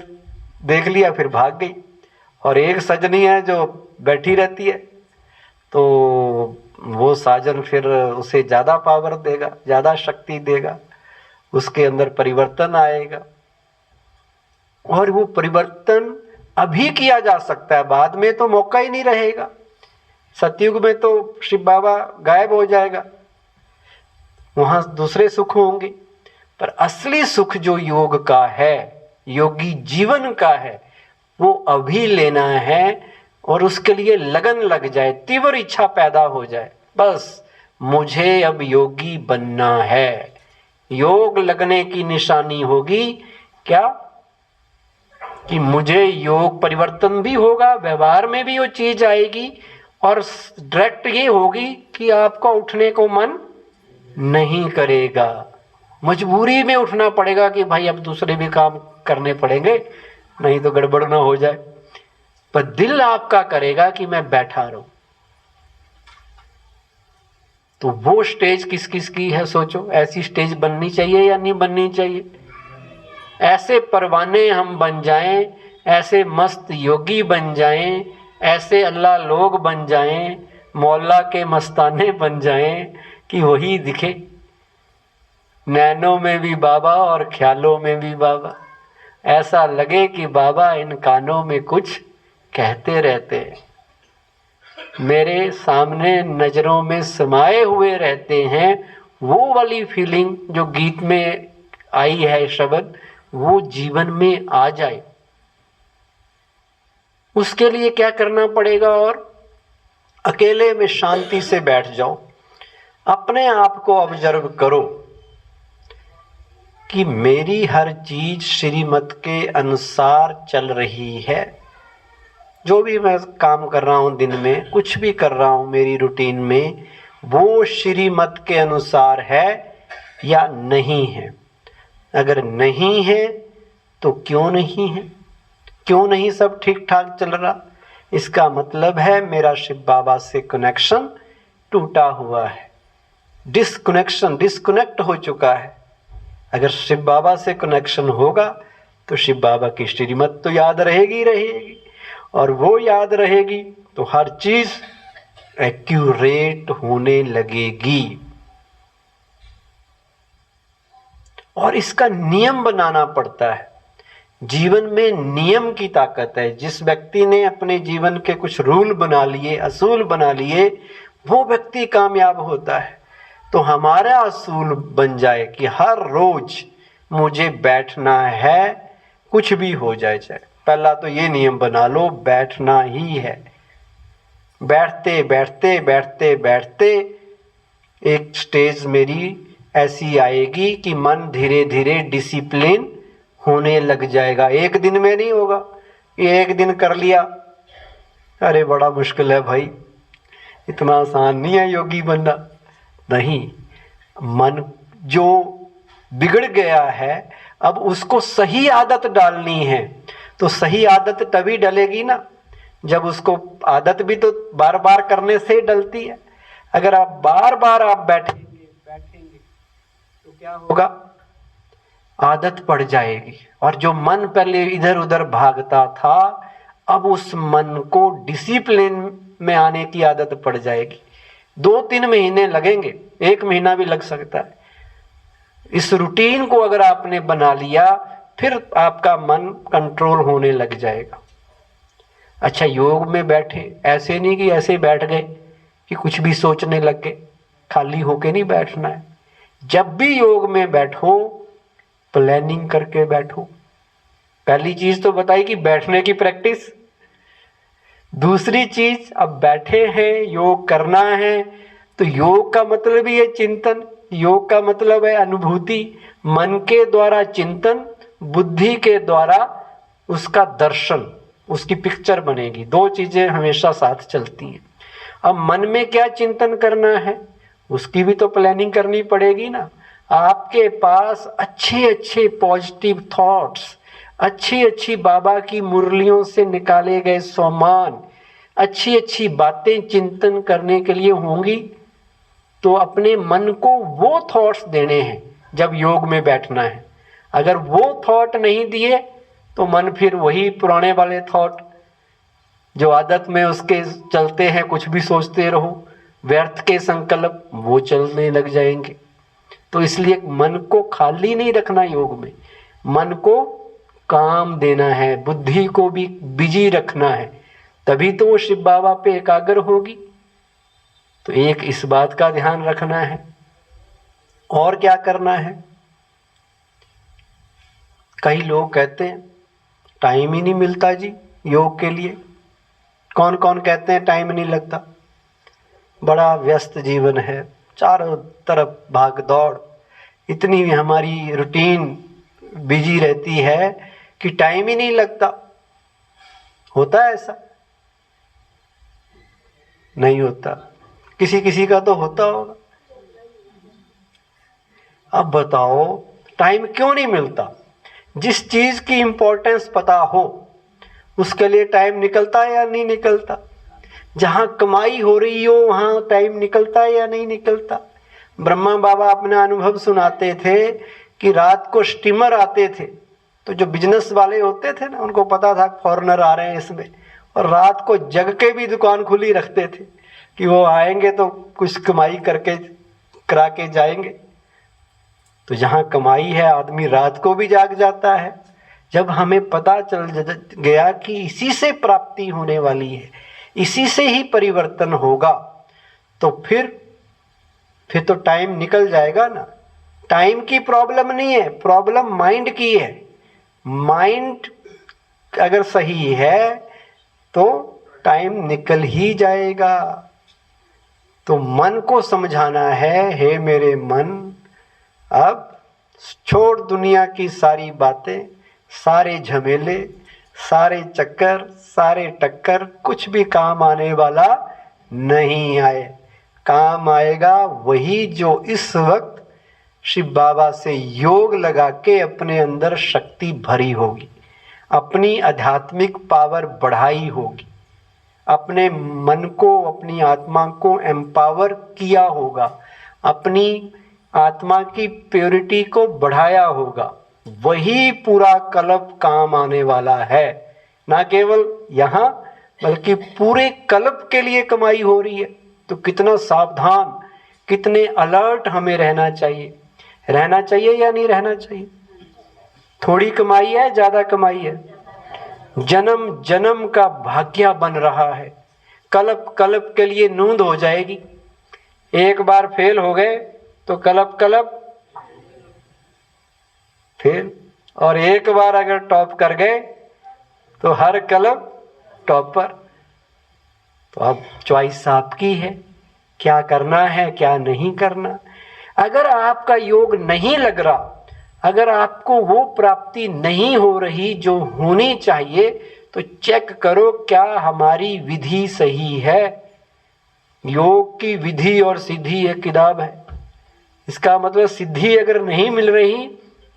देख लिया फिर भाग गई। और एक सजनी है जो बैठी रहती है, तो वो साजन फिर उसे ज़्यादा पावर देगा, ज़्यादा शक्ति देगा, उसके अंदर परिवर्तन आएगा। और वो परिवर्तन अभी किया जा सकता है, बाद में तो मौका ही नहीं रहेगा। सतयुग में तो शिव बाबा गायब हो जाएगा, वहाँ दूसरे सुख होंगे। पर असली सुख जो योग का है, योगी जीवन का है, वो अभी लेना है। और उसके लिए लगन लग जाए, तीव्र इच्छा पैदा हो जाए, बस मुझे अब योगी बनना है। योग लगने की निशानी होगी क्या कि मुझे योग परिवर्तन भी होगा, व्यवहार में भी वो चीज आएगी, और डायरेक्ट ये होगी कि आपका उठने को मन नहीं करेगा, मजबूरी में उठना पड़ेगा कि भाई अब दूसरे भी काम करने पड़ेंगे, नहीं तो गड़बड़ ना हो जाए। पर दिल आपका करेगा कि मैं बैठा रहूं। तो वो स्टेज किस किस की है सोचो। ऐसी स्टेज बननी चाहिए या नहीं बननी चाहिए? ऐसे परवाने हम बन जाएं, ऐसे मस्त योगी बन जाएं, ऐसे अल्लाह लोग बन जाएं, मोहल्ला के मस्ताने बन जाएं कि वही दिखे, नैनों में भी बाबा और ख्यालों में भी बाबा, ऐसा लगे कि बाबा इन कानों में कुछ कहते रहते हैं, मेरे सामने नजरों में समाये हुए रहते हैं। वो वाली फीलिंग जो गीत में आई है शब्द, वो जीवन में आ जाए, उसके लिए क्या करना पड़ेगा? और अकेले में शांति से बैठ जाओ, अपने आप को ऑब्जर्व करो कि मेरी हर चीज श्रीमत के अनुसार चल रही है। जो भी मैं काम कर रहा हूं, दिन में कुछ भी कर रहा हूं मेरी रूटीन में, वो श्रीमत के अनुसार है या नहीं है? अगर नहीं है तो क्यों नहीं है? क्यों नहीं सब ठीक ठाक चल रहा? इसका मतलब है मेरा शिव बाबा से कनेक्शन टूटा हुआ है, डिस्कनेक्ट हो चुका है। अगर शिव बाबा से कनेक्शन होगा तो शिव बाबा की श्रीमत तो याद रहेगी, और वो याद रहेगी तो हर चीज एक्यूरेट होने लगेगी। और इसका नियम बनाना पड़ता है। जीवन में नियम की ताकत है। जिस व्यक्ति ने अपने जीवन के कुछ रूल बना लिए, असूल बना लिए, वो व्यक्ति कामयाब होता है। तो हमारा असूल बन जाए कि हर रोज मुझे बैठना है, कुछ भी हो जाए चाहे। पहला तो ये नियम बना लो, बैठना ही है। बैठते बैठते बैठते बैठते एक स्टेज मेरी ऐसी आएगी कि मन धीरे धीरे डिसिप्लिन होने लग जाएगा। एक दिन में नहीं होगा, ये एक दिन कर लिया, अरे बड़ा मुश्किल है भाई, इतना आसान नहीं है योगी बनना। नहीं, मन जो बिगड़ गया है अब उसको सही आदत डालनी है। तो सही आदत तभी डलेगी ना जब उसको, आदत भी तो बार बार करने से डलती है। अगर आप बार बार आप बैठेंगे तो क्या होगा? आदत पड़ जाएगी। और जो मन पहले इधर उधर भागता था, अब उस मन को डिसिप्लिन में आने की आदत पड़ जाएगी। 2-3 महीने लगेंगे, 1 महीना भी लग सकता है। इस रूटीन को अगर आपने बना लिया, फिर आपका मन कंट्रोल होने लग जाएगा। अच्छा, योग में बैठे, ऐसे नहीं कि ऐसे बैठ गए कि कुछ भी सोचने लग गए, खाली होके नहीं बैठना है। जब भी योग में बैठो, प्लानिंग करके बैठो। पहली चीज तो बताई कि बैठने की प्रैक्टिस। दूसरी चीज, अब बैठे हैं, योग करना है, तो योग का मतलब ही है चिंतन। योग का मतलब है अनुभूति। मन के द्वारा चिंतन, बुद्धि के द्वारा उसका दर्शन, उसकी पिक्चर बनेगी। 2 चीजें हमेशा साथ चलती हैं। अब मन में क्या चिंतन करना है, उसकी भी तो प्लानिंग करनी पड़ेगी ना। आपके पास अच्छे अच्छे पॉजिटिव थॉट्स, अच्छी अच्छी बाबा की मुरलियों से निकाले गए सोमान, अच्छी अच्छी बातें चिंतन करने के लिए होंगी। तो अपने मन को वो थॉट्स देने हैं जब योग में बैठना है। अगर वो थॉट नहीं दिए तो मन फिर वही पुराने वाले थॉट जो आदत में उसके चलते हैं, कुछ भी सोचते रहो, व्यर्थ के संकल्प वो चलने लग जाएंगे। तो इसलिए मन को खाली नहीं रखना योग में, मन को काम देना है, बुद्धि को भी बिजी रखना है, तभी तो वो शिव बाबा पे एकाग्र होगी। तो एक इस बात का ध्यान रखना है। और क्या करना है? कई लोग कहते हैं टाइम ही नहीं मिलता जी योग के लिए। कौन कौन कहते हैं टाइम नहीं लगता? बड़ा व्यस्त जीवन है, चारों तरफ भाग दौड़, इतनी हमारी रूटीन बिजी रहती है कि टाइम ही नहीं लगता। होता है ऐसा? नहीं होता। किसी किसी का तो होता होगा। अब बताओ टाइम क्यों नहीं मिलता? जिस चीज की इंपॉर्टेंस पता हो उसके लिए टाइम निकलता है या नहीं निकलता? जहां कमाई हो रही हो वहां टाइम निकलता है या नहीं निकलता? ब्रह्मा बाबा अपना अनुभव सुनाते थे कि रात को स्टीमर आते थे, तो जो बिजनेस वाले होते थे ना, उनको पता था फॉरेनर आ रहे हैं इसमें, और रात को जग के भी दुकान खुली रखते थे कि वो आएंगे तो कुछ कमाई करके करा के जाएंगे। तो जहाँ कमाई है आदमी रात को भी जाग जाता है। जब हमें पता चल गया कि इसी से प्राप्ति होने वाली है, इसी से ही परिवर्तन होगा, तो फिर तो टाइम निकल जाएगा ना। टाइम की प्रॉब्लम नहीं है, प्रॉब्लम माइंड की है। माइंड अगर सही है तो टाइम निकल ही जाएगा। तो मन को समझाना है, हे मेरे मन, अब छोड़ दुनिया की सारी बातें, सारे झमेले, सारे चक्कर, सारे टक्कर, कुछ भी काम आने वाला नहीं आए। काम आएगा वही जो इस वक्त शिव बाबा से योग लगा के अपने अंदर शक्ति भरी होगी, अपनी आध्यात्मिक पावर बढ़ाई होगी, अपने मन को, अपनी आत्मा को एम्पावर किया होगा, अपनी आत्मा की प्योरिटी को बढ़ाया होगा। वही पूरा कल्प काम आने वाला है। ना केवल यहाँ बल्कि पूरे कल्प के लिए कमाई हो रही है। तो कितना सावधान, कितने अलर्ट हमें रहना चाहिए। रहना चाहिए या नहीं रहना चाहिए? थोड़ी कमाई है, ज्यादा कमाई है, जन्म जन्म का भाग्य बन रहा है। कल्प कल्प के लिए नूंद हो जाएगी। एक बार फेल हो गए तो कल्प कल्प फेल, और एक बार अगर टॉप कर गए तो हर कल्प टॉपर। तो अब चॉइस आपकी है, क्या करना है क्या नहीं करना। अगर आपका योग नहीं लग रहा, अगर आपको वो प्राप्ति नहीं हो रही जो होनी चाहिए, तो चेक करो क्या हमारी विधि सही है। योग की विधि और सिद्धि एक किताब है। इसका मतलब सिद्धि अगर नहीं मिल रही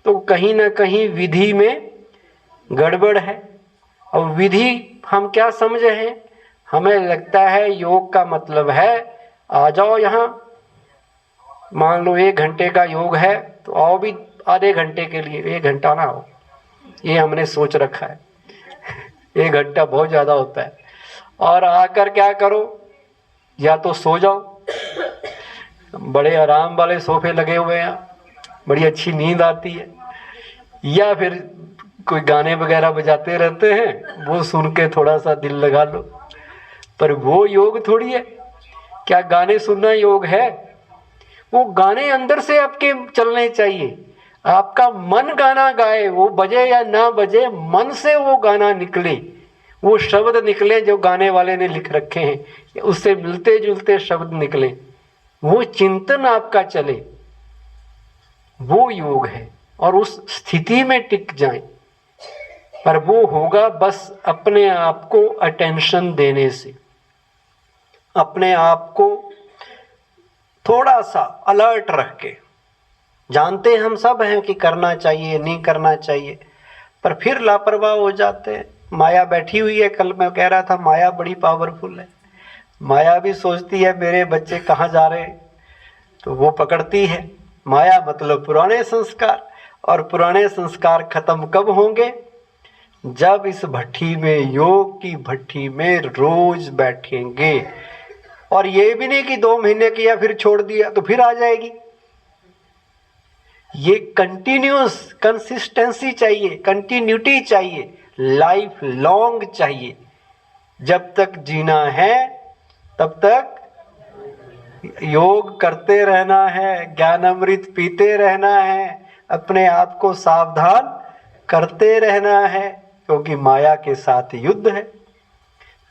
तो कहीं ना कहीं विधि में गड़बड़ है। और विधि हम क्या समझे हैं? हमें लगता है योग का मतलब है आ जाओ यहाँ, मान लो 1 घंटे का योग है तो आओ भी आधे घंटे के लिए, 1 घंटा ना हो, ये हमने सोच रखा है। 1 घंटा बहुत ज़्यादा होता है। और आकर क्या करो, या तो सो जाओ, बड़े आराम वाले सोफे लगे हुए हैं, बड़ी अच्छी नींद आती है, या फिर कोई गाने वगैरह बजाते रहते हैं, वो सुन के थोड़ा सा दिल लगा लो। पर वो योग थोड़ी है। क्या गाने सुनना योग है? वो गाने अंदर से आपके चलने चाहिए। आपका मन गाना गाए, वो बजे या ना बजे, मन से वो गाना निकले, वो शब्द निकले जो गाने वाले ने लिख रखे हैं, उससे मिलते जुलते शब्द निकले, वो चिंतन आपका चले, वो योग है। और उस स्थिति में टिक जाएं। पर वो होगा बस अपने आप को अटेंशन देने से, अपने आप को थोड़ा सा अलर्ट रख के। जानते हम सब हैं कि करना चाहिए नहीं करना चाहिए, पर फिर लापरवाह हो जाते हैं। माया बैठी हुई है। कल मैं कह रहा था माया बड़ी पावरफुल है। माया भी सोचती है मेरे बच्चे कहाँ जा रहे हैं, तो वो पकड़ती है। माया मतलब पुराने संस्कार, और पुराने संस्कार खत्म कब होंगे? जब इस भट्टी में, योग की भट्टी में रोज बैठेंगे। और ये भी नहीं कि 2 महीने किया फिर छोड़ दिया तो फिर आ जाएगी। ये कंटिन्यूस कंसिस्टेंसी चाहिए, कंटिन्यूटी चाहिए, लाइफ लॉन्ग चाहिए। जब तक जीना है तब तक योग करते रहना है, ज्ञान अमृत पीते रहना है, अपने आप को सावधान करते रहना है, क्योंकि माया के साथ युद्ध है।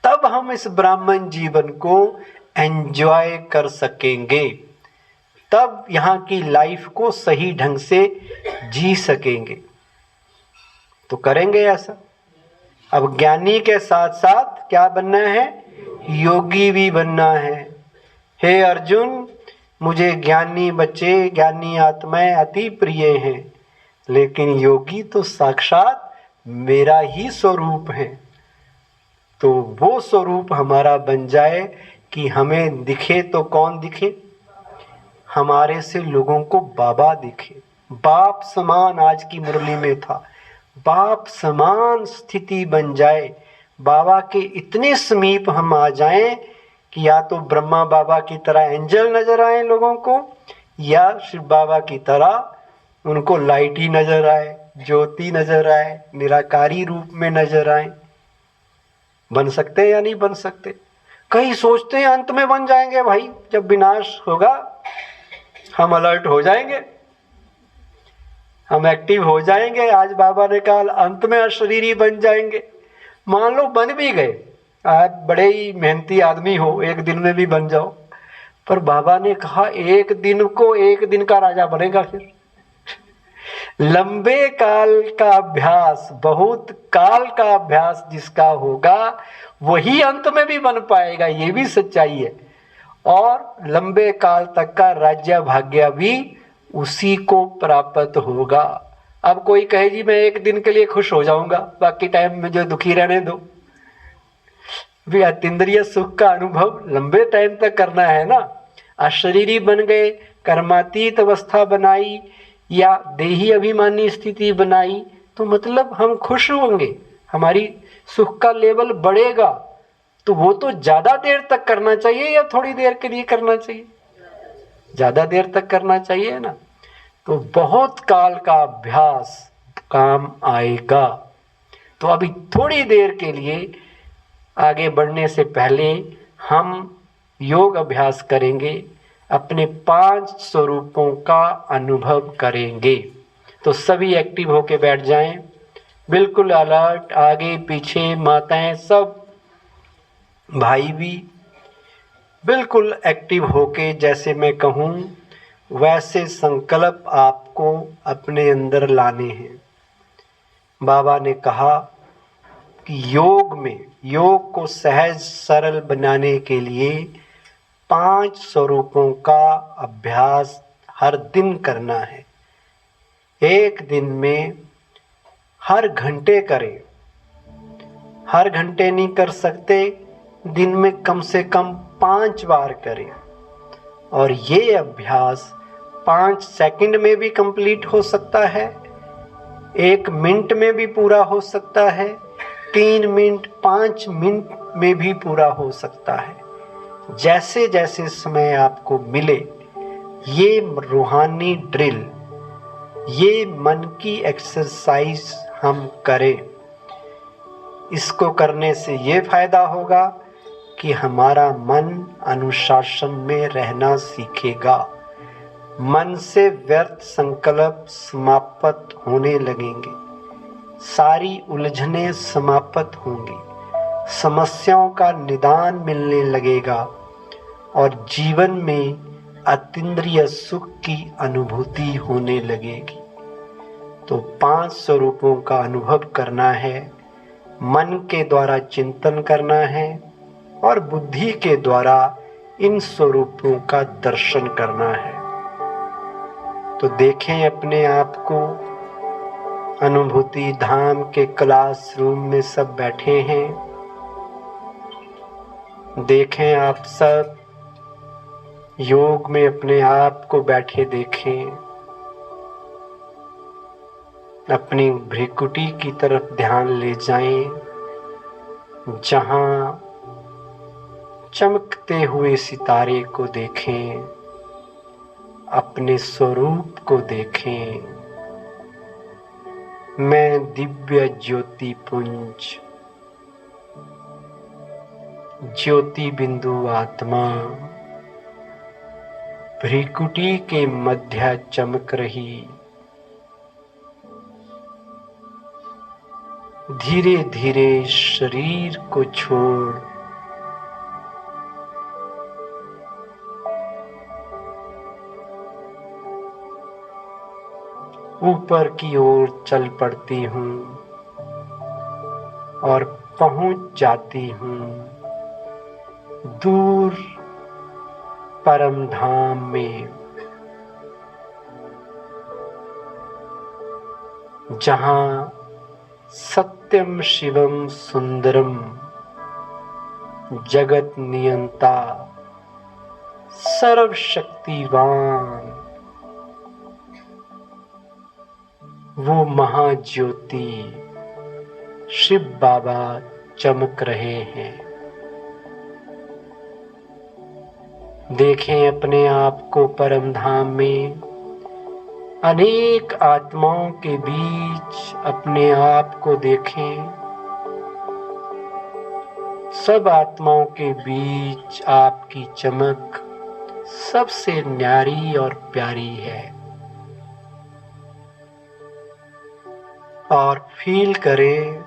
तब हम इस ब्राह्मण जीवन को एंजॉय कर सकेंगे, तब यहाँ की लाइफ को सही ढंग से जी सकेंगे। तो करेंगे ऐसा। अब ज्ञानी के साथ साथ क्या बनना है? योगी भी बनना है। हे अर्जुन, मुझे ज्ञानी बच्चे, ज्ञानी आत्माएं अति प्रिय हैं, लेकिन योगी तो साक्षात मेरा ही स्वरूप है। तो वो स्वरूप हमारा बन जाए कि हमें दिखे तो कौन दिखे? हमारे से लोगों को बाबा दिखे। बाप समान, आज की मुरली में था, बाप समान स्थिति बन जाए। बाबा के इतने समीप हम आ जाएं कि या तो ब्रह्मा बाबा की तरह एंजल नजर आए लोगों को, या शिव बाबा की तरह उनको लाइट ही नजर आए, ज्योति नजर आए, निराकारी रूप में नजर आए। बन सकते हैं या नहीं बन सकते? कई सोचते हैं अंत में बन जाएंगे। भाई जब विनाश होगा हम अलर्ट हो जाएंगे, हम एक्टिव हो जाएंगे। आज बाबा ने कहा अंत में अशरीरी बन जाएंगे। मान लो बन भी गए, आप बड़े ही मेहनती आदमी हो, एक दिन में भी बन जाओ, पर बाबा ने कहा एक दिन को एक दिन का राजा बनेगा। फिर लंबे काल का अभ्यास, बहुत काल का अभ्यास जिसका होगा वही अंत में भी बन पाएगा, ये भी सच्चाई है। और लंबे काल तक का राज्य भाग्य भी उसी को प्राप्त होगा। अब कोई कहे जी मैं एक दिन के लिए खुश हो जाऊंगा, बाकी टाइम में जो दुखी रहने दो। भी अतीन्द्रिय सुख का अनुभव लंबे टाइम तक करना है ना। अशरीरी बन गए, कर्मातीत अवस्था बनाई या देही अभिमानी स्थिति बनाई तो मतलब हम खुश होंगे, हमारी सुख का लेवल बढ़ेगा। तो वो तो ज्यादा देर तक करना चाहिए या थोड़ी देर के लिए करना चाहिए? ज्यादा देर तक करना चाहिए ना। तो बहुत काल का अभ्यास काम आएगा। तो अभी थोड़ी देर के लिए आगे बढ़ने से पहले हम योग अभ्यास करेंगे, अपने 5 स्वरूपों का अनुभव करेंगे। तो सभी एक्टिव होके बैठ जाएं, बिल्कुल अलर्ट, आगे पीछे माताएं सब, भाई भी बिल्कुल एक्टिव होके जैसे मैं कहूँ वैसे संकल्प आपको अपने अंदर लाने हैं। बाबा ने कहा कि योग को सहज सरल बनाने के लिए 5 स्वरूपों का अभ्यास हर दिन करना है। एक दिन में हर घंटे करें। हर घंटे नहीं कर सकते, दिन में कम से कम 5 बार करें। और ये अभ्यास 5 सेकंड में भी कंप्लीट हो सकता है, 1 मिनट में भी पूरा हो सकता है, 3 मिनट 5 मिनट में भी पूरा हो सकता है। जैसे जैसे समय आपको मिले ये रूहानी ड्रिल, ये मन की एक्सरसाइज हम करें। इसको करने से ये फायदा होगा कि हमारा मन अनुशासन में रहना सीखेगा। मन से व्यर्थ संकल्प समाप्त होने लगेंगे, सारी उलझनें समाप्त होंगी, समस्याओं का निदान मिलने लगेगा और जीवन में अतीन्द्रिय सुख की अनुभूति होने लगेगी। तो 5 स्वरूपों का अनुभव करना है, मन के द्वारा चिंतन करना है और बुद्धि के द्वारा इन स्वरूपों का दर्शन करना है। तो देखें अपने आप को, अनुभूति धाम के क्लासरूम में सब बैठे हैं। देखें आप सब योग में अपने आप को बैठे देखें। अपनी भ्रिकुटी की तरफ ध्यान ले जाएं, जहां चमकते हुए सितारे को देखें, अपने स्वरूप को देखें। मैं दिव्य ज्योति पुंज, ज्योति बिंदु आत्मा भ्रिकुटी के मध्य चमक रही, धीरे धीरे शरीर को छोड़ ऊपर की ओर चल पड़ती हूँ और पहुँच जाती हूँ दूर परम धाम में, जहाँ सत्यम शिवम सुंदरम जगत नियंता सर्वशक्तिवान वो महाज्योति शिव बाबा चमक रहे हैं। देखें अपने आप को परम धाम में, अनेक आत्माओं के बीच अपने आप को देखें। सब आत्माओं के बीच आपकी चमक सबसे न्यारी और प्यारी है। और फील करें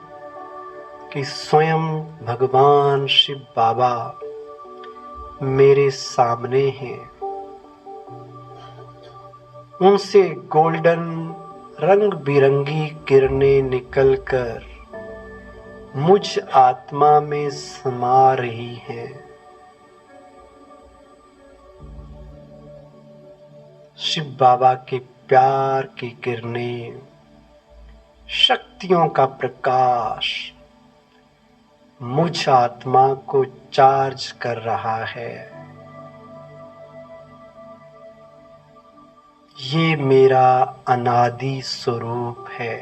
कि स्वयं भगवान शिव बाबा मेरे सामने हैं। उनसे गोल्डन रंग बिरंगी किरणें निकलकर मुझ आत्मा में समा रही हैं। शिव बाबा के प्यार की किरणें, शक्तियों का प्रकाश मुझ आत्मा को चार्ज कर रहा है। ये मेरा अनादि स्वरूप है।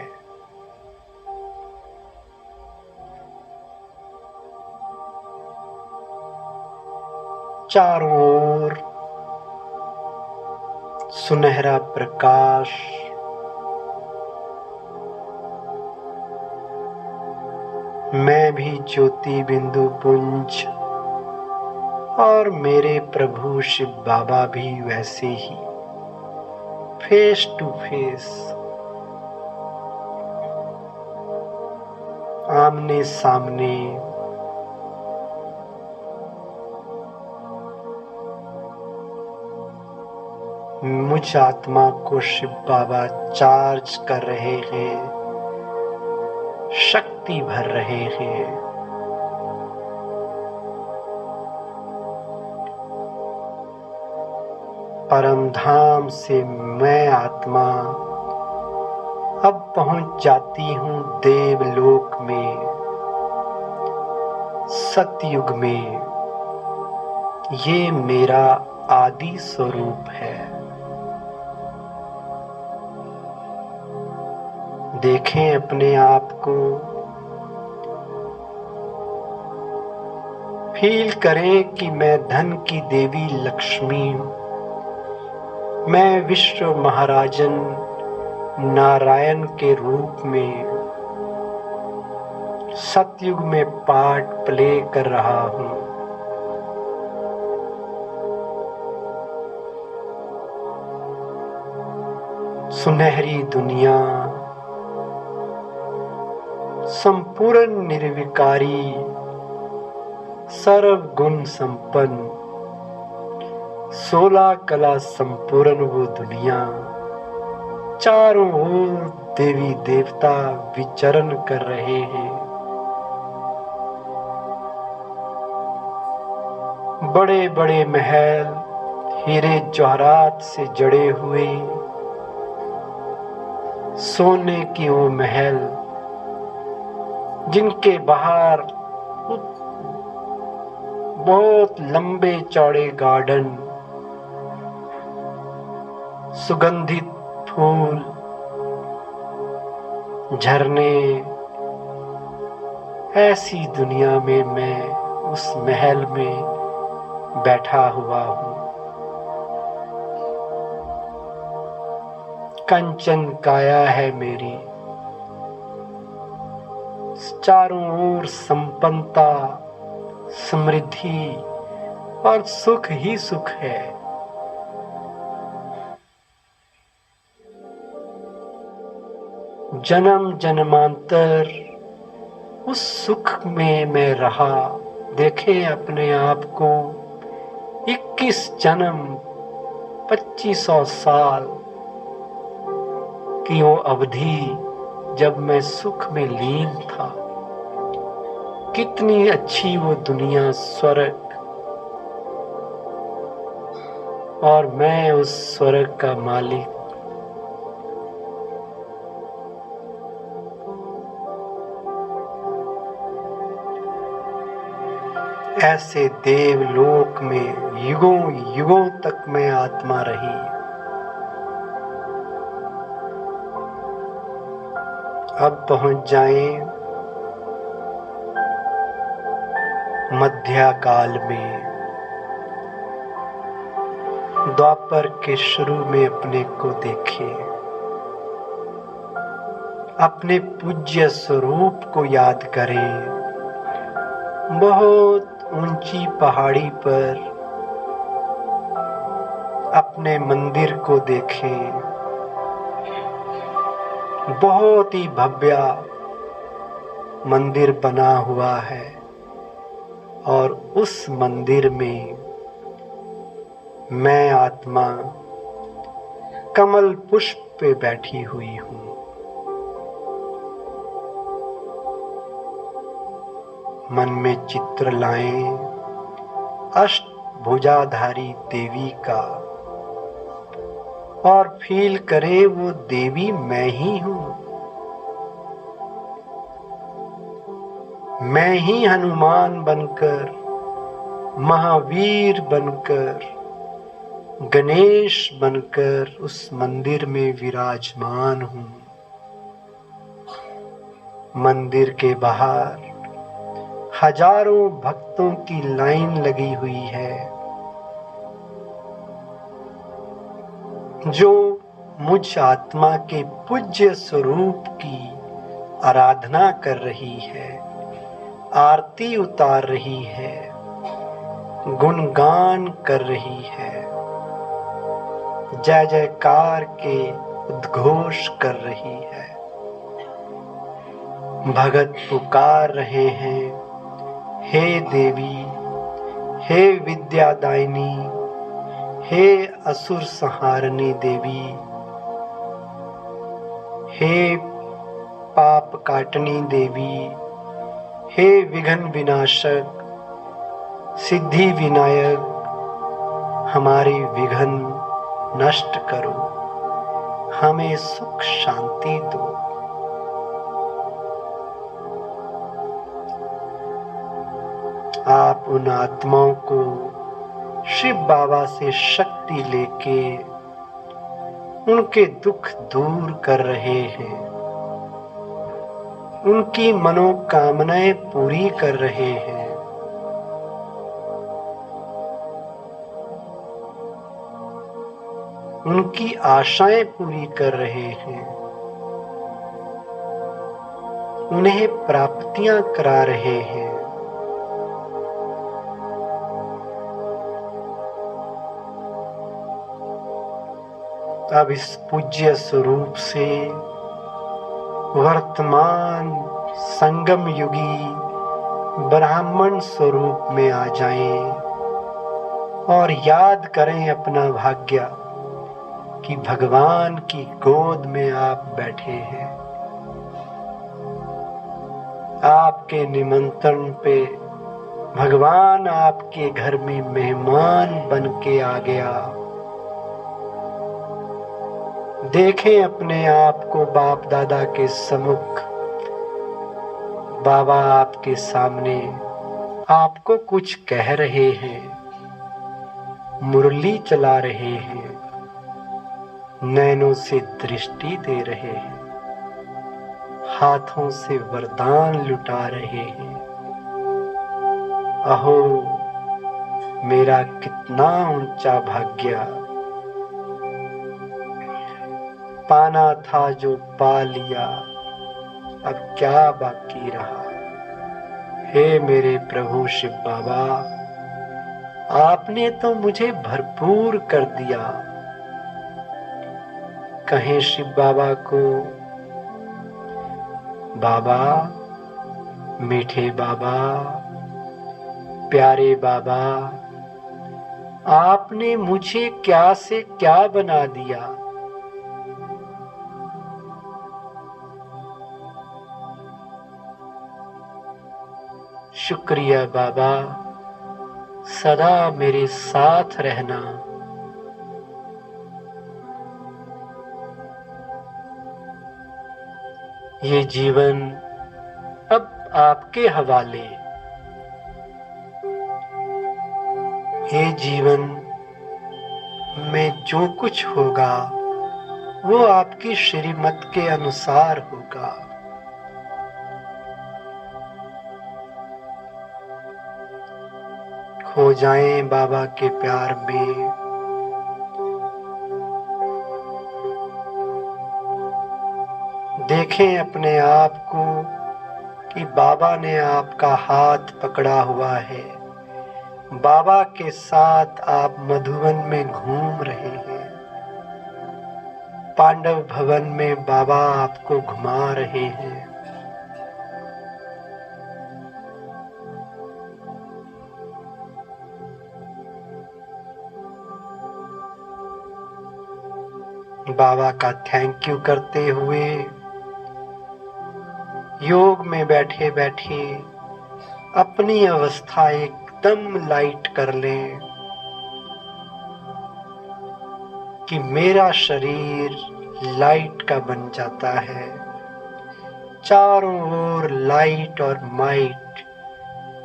चारों ओर सुनहरा प्रकाश मैं भी ज्योति बिंदु पुंज और मेरे प्रभु शिव बाबा भी वैसे ही फेस टू फेस आमने सामने मुझ आत्मा को शिव बाबा चार्ज कर रहे हैं, शक्ति भर रहे हैं। परम धाम से मैं आत्मा अब पहुंच जाती हूँ देवलोक में, सतयुग में। ये मेरा आदि स्वरूप है। देखें अपने आप को, फील करें कि मैं धन की देवी लक्ष्मी, मैं विश्व महाराजन नारायण के रूप में सतयुग में पार्ट प्ले कर रहा हूँ। सुनहरी दुनिया, संपूर्ण निर्विकारी, सर्व गुण संपन्न, 16 कला संपूर्ण वो दुनिया, चारों ओर देवी देवता विचरण कर रहे हैं। बड़े बड़े महल हीरे जवाहरात से जड़े हुए, सोने की वो महल जिनके बाहर बहुत लंबे चौड़े गार्डन, सुगंधित फूल, झरने, ऐसी दुनिया में मैं उस महल में बैठा हुआ हूँ। कंचन काया है मेरी, चारों ओर संपन्नता, समृद्धि और सुख ही सुख है। जन्म जन्मांतर उस सुख में मैं रहा। देखें अपने आप को, 21 जन्म, 2500 साल की वो अवधि जब मैं सुख में लीन था। कितनी अच्छी वो दुनिया, स्वर्ग, और मैं उस स्वर्ग का मालिक। ऐसे देवलोक में युगों युगों तक मैं आत्मा रही। अब पहुंच जाएं मध्य काल में। द्वापर के शुरू में अपने को देखिए, अपने पूज्य स्वरूप को याद करें। बहुत ऊंची पहाड़ी पर अपने मंदिर को देखें। बहुत ही भव्य मंदिर बना हुआ है और उस मंदिर में मैं आत्मा कमल पुष्प पे बैठी हुई हूँ। मन में चित्र लाएं अष्टभुजाधारी देवी का और फील करें वो देवी मैं ही हूँ। मैं ही हनुमान बनकर, महावीर बनकर, गणेश बनकर उस मंदिर में विराजमान हूँ। मंदिर के बाहर हजारों भक्तों की लाइन लगी हुई है जो मुझ आत्मा के पूज्य स्वरूप की आराधना कर रही है, आरती उतार रही है, गुणगान कर रही है, जय जयकार के उद्घोष कर रही है। भगत पुकार रहे हैं, हे देवी, हे विद्यादायिनी, हे असुर संहारिणी देवी, हे पाप काटनी देवी, हे विघ्न विनाशक, सिद्धि विनायक, हमारे विघ्न नष्ट करो, हमें सुख शांति दो। आप उन आत्माओं को शिव बाबा से शक्ति लेके उनके दुख दूर कर रहे हैं, उनकी मनोकामनाएं पूरी कर रहे हैं। उनकी आशाएं पूरी कर रहे हैं, उन्हें प्राप्तियां करा रहे हैं। अब इस पूज्य स्वरूप से वर्तमान संगम युगी ब्राह्मण स्वरूप में आ जाएं और याद करें अपना भाग्य कि भगवान की गोद में आप बैठे हैं। आपके निमंत्रण पे भगवान आपके घर में मेहमान बन के आ गया। देखें अपने आप को बाप दादा के सम्मुख। बाबा आपके सामने आपको कुछ कह रहे हैं, मुरली चला रहे हैं, नैनों से दृष्टि दे रहे हैं, हाथों से वरदान लुटा रहे हैं। अहो मेरा कितना ऊंचा भाग्य, पाना था जो पा लिया, अब क्या बाकी रहा। हे मेरे प्रभु शिव बाबा, आपने तो मुझे भरपूर कर दिया। कहें शिव बाबा को, बाबा, मीठे बाबा, प्यारे बाबा, आपने मुझे क्या से क्या बना दिया। शुक्रिया बाबा, सदा मेरे साथ रहना। ये जीवन अब आपके हवाले। ये जीवन में जो कुछ होगा वो आपकी श्रीमत के अनुसार होगा। खो जाएं बाबा के प्यार में, देखें अपने आप को कि बाबा ने आपका हाथ पकड़ा हुआ है। बाबा के साथ आप मधुवन में घूम रहे हैं। पांडव भवन में बाबा आपको घुमा रहे हैं। बाबा का थैंक यू करते हुए योग में बैठे बैठे अपनी अवस्था एकदम लाइट कर लें कि मेरा शरीर लाइट का बन जाता है। चारों ओर लाइट और माइट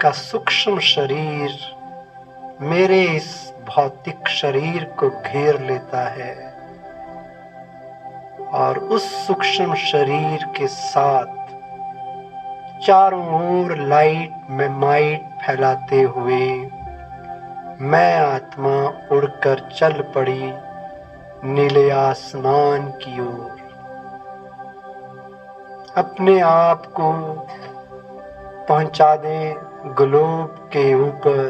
का सूक्ष्म शरीर मेरे इस भौतिक शरीर को घेर लेता है और उस सूक्ष्म शरीर के साथ चारों ओर लाइट में माइट फैलाते हुए मैं आत्मा उड़कर चल पड़ी नीले आसमान की ओर। अपने आप को पहुंचा दें ग्लोब के ऊपर।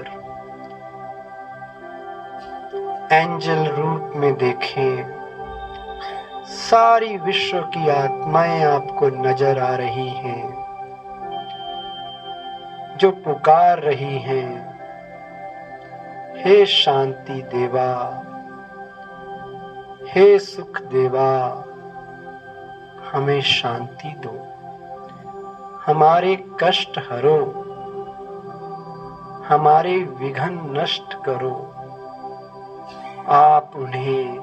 एंजल रूप में देखें, सारी विश्व की आत्माएं आपको नजर आ रही हैं जो पुकार रही हैं, हे शांति देवा, हे सुख देवा, हमें शांति दो, हमारे कष्ट हरो, हमारे विघ्न नष्ट करो। आप उन्हें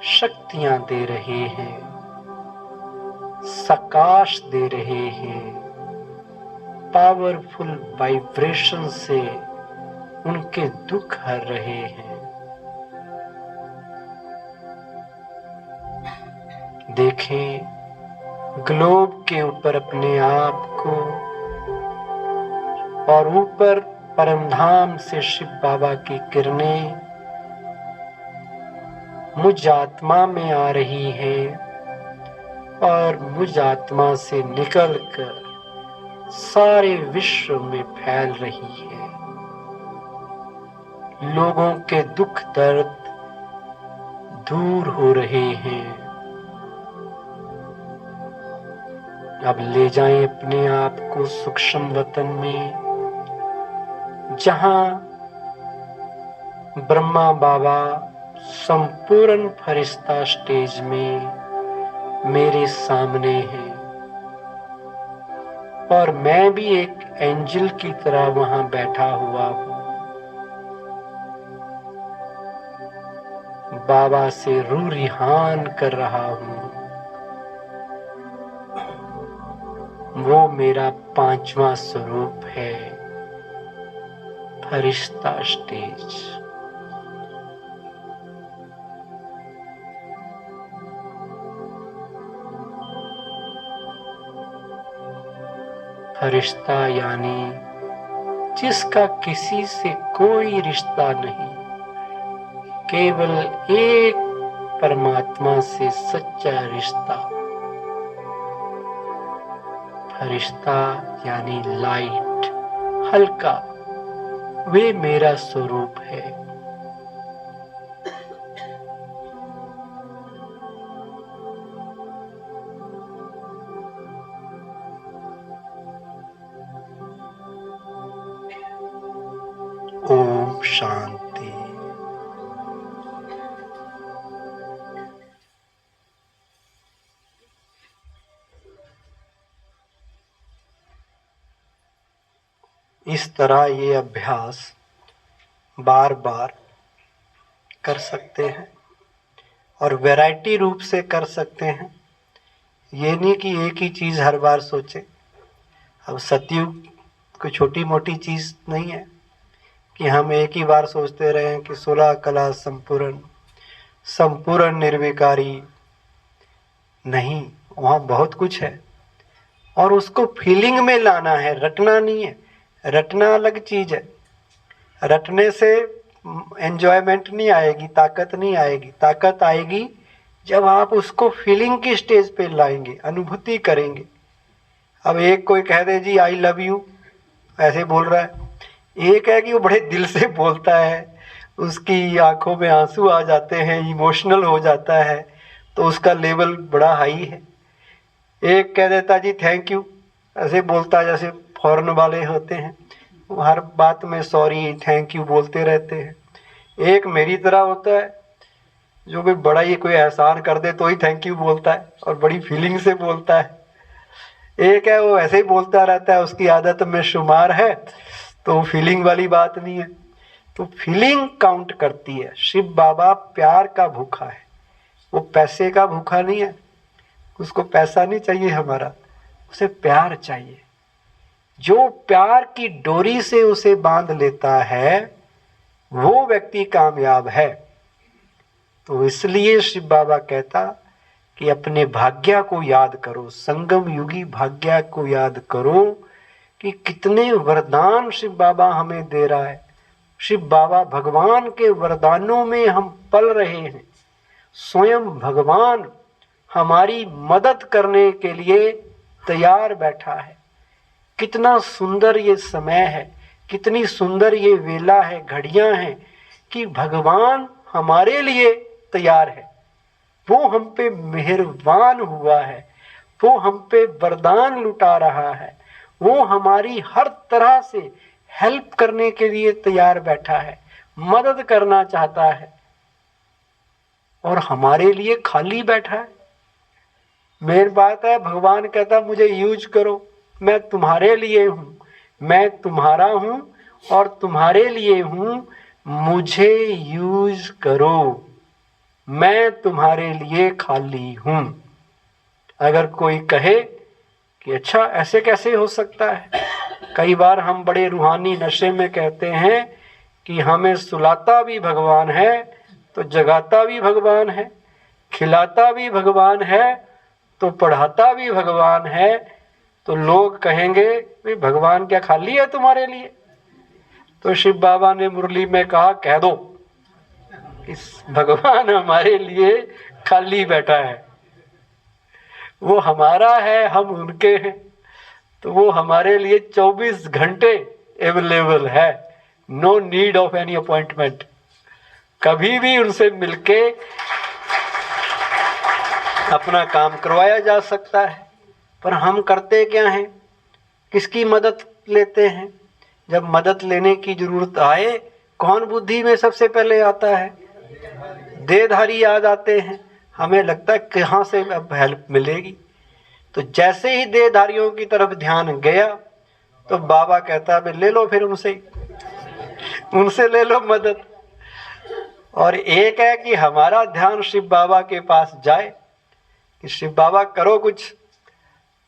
शक्तियां दे रहे हैं, सकाश दे रहे हैं, पावरफुल वाइब्रेशन से उनके दुख हर रहे हैं। देखें ग्लोब के ऊपर अपने आप को और ऊपर परमधाम से शिव बाबा की किरणें मुझ आत्मा में आ रही हैं और मुझ आत्मा से निकलकर सारे विश्व में फैल रही है। लोगों के दुख दर्द दूर हो रहे हैं। अब ले जाएं अपने आप को सूक्ष्म वतन में, जहां ब्रह्मा बाबा संपूर्ण फरिश्ता स्टेज में मेरे सामने है और मैं भी एक एंजल की तरह वहां बैठा हुआ हूं। बाबा से रूह रिहान कर रहा हूं। वो मेरा पांचवा स्वरूप है, फरिश्ता स्टेज। फरिश्ता यानी जिसका किसी से कोई रिश्ता नहीं, केवल एक परमात्मा से सच्चा रिश्ता। फरिश्ता यानी लाइट, हल्का, वे मेरा स्वरूप है। ओम शांति। इस तरह ये अभ्यास बार बार कर सकते हैं और वैरायटी रूप से कर सकते हैं। ये नहीं कि एक ही चीज़ हर बार सोचें। अब सतयुग कोई छोटी मोटी चीज़ नहीं है कि हम एक ही बार सोचते रहें कि 16 कला संपूर्ण निर्विकारी। नहीं, वहाँ बहुत कुछ है और उसको फीलिंग में लाना है, रटना नहीं है। रटना अलग चीज़ है। रटने से एंजॉयमेंट नहीं आएगी, ताकत नहीं आएगी। ताकत आएगी जब आप उसको फीलिंग की स्टेज पे लाएंगे, अनुभूति करेंगे। अब एक कोई कह दे जी आई लव यू, ऐसे बोल रहा है, एक है कि वो बड़े दिल से बोलता है, उसकी आंखों में आंसू आ जाते हैं, इमोशनल हो जाता है, तो उसका लेवल बड़ा हाई है। एक कह देता जी थैंक यू, ऐसे बोलता है जैसे फॉरेन वाले होते हैं, वो हर बात में सॉरी थैंक यू बोलते रहते हैं। एक मेरी तरह होता है जो कोई बड़ा ही कोई एहसान कर दे तो ही थैंक यू बोलता है और बड़ी फीलिंग से बोलता है। एक है वो ऐसे ही बोलता रहता है, उसकी आदत में शुमार है, तो फीलिंग वाली बात नहीं है। तो फीलिंग काउंट करती है। शिव बाबा प्यार का भूखा है, वो पैसे का भूखा नहीं है। उसको पैसा नहीं चाहिए हमारा, उसे प्यार चाहिए। जो प्यार की डोरी से उसे बांध लेता है वो व्यक्ति कामयाब है। तो इसलिए शिव बाबा कहता कि अपने भाग्य को याद करो, संगम युगी भाग्य को याद करो कि कितने वरदान शिव बाबा हमें दे रहा है। शिव बाबा भगवान के वरदानों में हम पल रहे हैं। स्वयं भगवान हमारी मदद करने के लिए तैयार बैठा है। कितना सुंदर ये समय है, कितनी सुंदर ये वेला है, घड़ियां हैं कि भगवान हमारे लिए तैयार है। वो हम पे मेहरबान हुआ है, वो हम पे वरदान लुटा रहा है, वो हमारी हर तरह से हेल्प करने के लिए तैयार बैठा है, मदद करना चाहता है और हमारे लिए खाली बैठा है। मेन बात है, भगवान कहता मुझे यूज करो, मैं तुम्हारे लिए हूं, मैं तुम्हारा हूं और तुम्हारे लिए हूं, मुझे यूज करो, मैं तुम्हारे लिए खाली हूं। अगर कोई कहे कि अच्छा ऐसे कैसे हो सकता है, कई बार हम बड़े रूहानी नशे में कहते हैं कि हमें सुलाता भी भगवान है तो जगाता भी भगवान है, खिलाता भी भगवान है तो पढ़ाता भी भगवान है। तो लोग कहेंगे भाई भगवान क्या खाली है तुम्हारे लिए? तो शिव बाबा ने मुरली में कहा कह दो इस भगवान हमारे लिए खाली बैठा है, वो हमारा है हम उनके हैं, तो वो हमारे लिए 24 घंटे अवेलेबल है। No need of any appointment, कभी भी उनसे मिलके अपना काम करवाया जा सकता है। पर हम करते क्या हैं, किसकी मदद लेते हैं? जब मदद लेने की जरूरत आए कौन बुद्धि में सबसे पहले आता है? देहधारी याद आते हैं। हमें लगता है कहाँ से अब हेल्प मिलेगी। तो जैसे ही देहधारियों की तरफ ध्यान गया तो बाबा कहता है ले लो फिर उनसे ले लो मदद। और एक है कि हमारा ध्यान शिव बाबा के पास जाए कि शिव बाबा करो कुछ,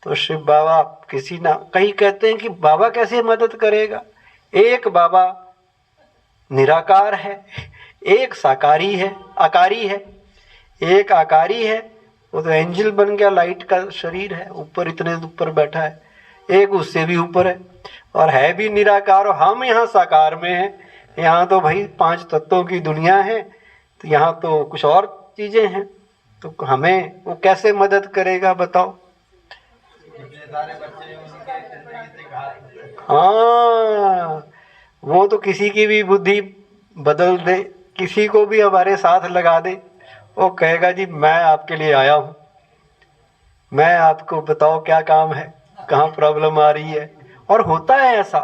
तो शिव बाबा किसी ना कहीं कहते हैं कि बाबा कैसे मदद करेगा। एक बाबा निराकार है, एक साकारी है, आकारी है, एक आकारी है, वो तो एंजल बन गया, लाइट का शरीर है, ऊपर इतने ऊपर बैठा है। एक उससे भी ऊपर है और है भी निराकार। और हम यहाँ साकार में हैं, यहाँ तो भाई 5 तत्वों की दुनिया है, तो यहाँ तो कुछ और चीजें हैं। तो हमें वो कैसे मदद करेगा बताओ? हाँ, वो तो किसी की भी बुद्धि बदल दे, किसी को भी हमारे साथ लगा दे, वो कहेगा जी मैं आपके लिए आया हूँ, मैं आपको बताओ क्या काम है, कहाँ प्रॉब्लम आ रही है। और होता है ऐसा,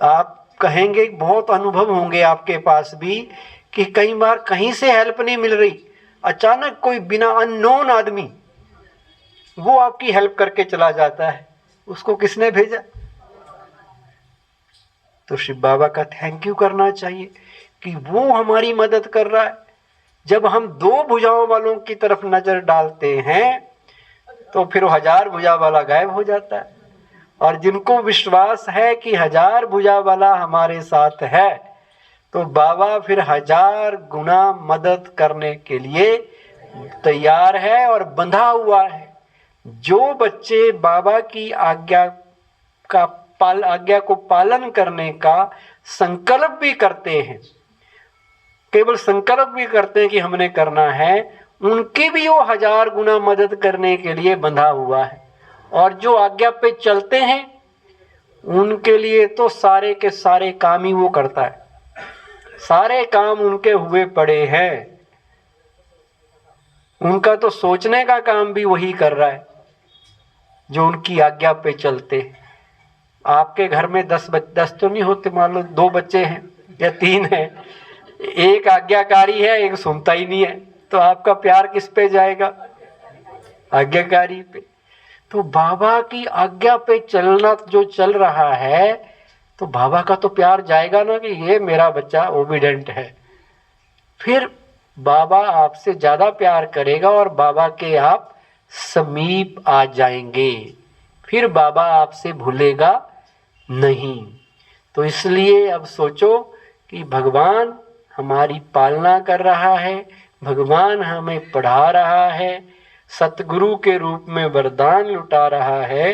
आप कहेंगे बहुत अनुभव होंगे आपके पास भी कि कई बार कहीं से हेल्प नहीं मिल रही, अचानक कोई बिना अननोन आदमी वो आपकी हेल्प करके चला जाता है। उसको किसने भेजा? तो शिव बाबा का थैंक यू करना चाहिए कि वो हमारी मदद कर रहा है। जब हम 2 भुजाओं वालों की तरफ नजर डालते हैं तो फिर 1000 भुजा वाला गायब हो जाता है। और जिनको विश्वास है कि 1000 भुजा वाला हमारे साथ है तो बाबा फिर 1000 गुना मदद करने के लिए तैयार है और बंधा हुआ है। जो बच्चे बाबा की आज्ञा को पालन करने का संकल्प भी करते हैं, केवल संकल्प भी करते हैं कि हमने करना है, उनकी भी वो 1000 गुना मदद करने के लिए बंधा हुआ है। और जो आज्ञा पे चलते हैं उनके लिए तो सारे के सारे काम ही वो करता है, सारे काम उनके हुए पड़े हैं। उनका तो सोचने का काम भी वही कर रहा है जो उनकी आज्ञा पे चलते। आपके घर में 10 तो नहीं होते, मान लो 2 बच्चे हैं या 3 हैं, एक आज्ञाकारी है, एक सुनता ही नहीं है, तो आपका प्यार किस पे जाएगा? आज्ञाकारी पे। तो बाबा की आज्ञा पे चलना जो चल रहा है, तो बाबा का तो प्यार जाएगा ना कि ये मेरा बच्चा ओबीडेंट है। फिर बाबा आपसे ज्यादा प्यार करेगा और बाबा के आप समीप आ जाएंगे, फिर बाबा आपसे भूलेगा नहीं। तो इसलिए अब सोचो कि भगवान हमारी पालना कर रहा है, भगवान हमें पढ़ा रहा है, सतगुरु के रूप में वरदान लुटा रहा है,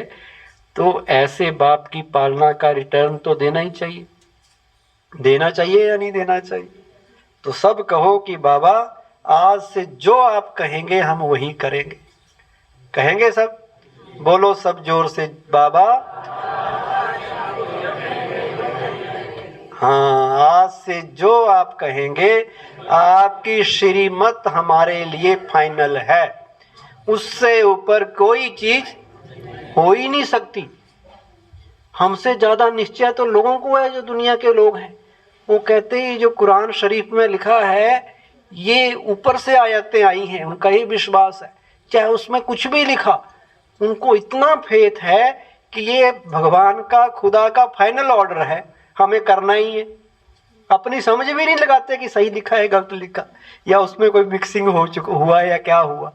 तो ऐसे बाप की पालना का रिटर्न तो देना ही चाहिए। देना चाहिए या नहीं देना चाहिए? तो सब कहो कि बाबा आज से जो आप कहेंगे हम वही करेंगे। कहेंगे सब? बोलो सब जोर से, बाबा हाँ, आज से जो आप कहेंगे आपकी श्रीमत हमारे लिए फाइनल है, उससे ऊपर कोई चीज हो ही नहीं सकती। हमसे ज्यादा निश्चय तो लोगों को है जो दुनिया के लोग हैं। वो कहते हैं जो कुरान शरीफ में लिखा है ये ऊपर से आयतें आई हैं, उनका ही विश्वास है, चाहे उसमें कुछ भी लिखा, उनको इतना फेथ है कि ये भगवान का, खुदा का फाइनल ऑर्डर है, हमें करना ही है। अपनी समझ भी नहीं लगाते कि सही लिखा है गलत लिखा, या उसमें कोई मिक्सिंग हुआ या क्या हुआ।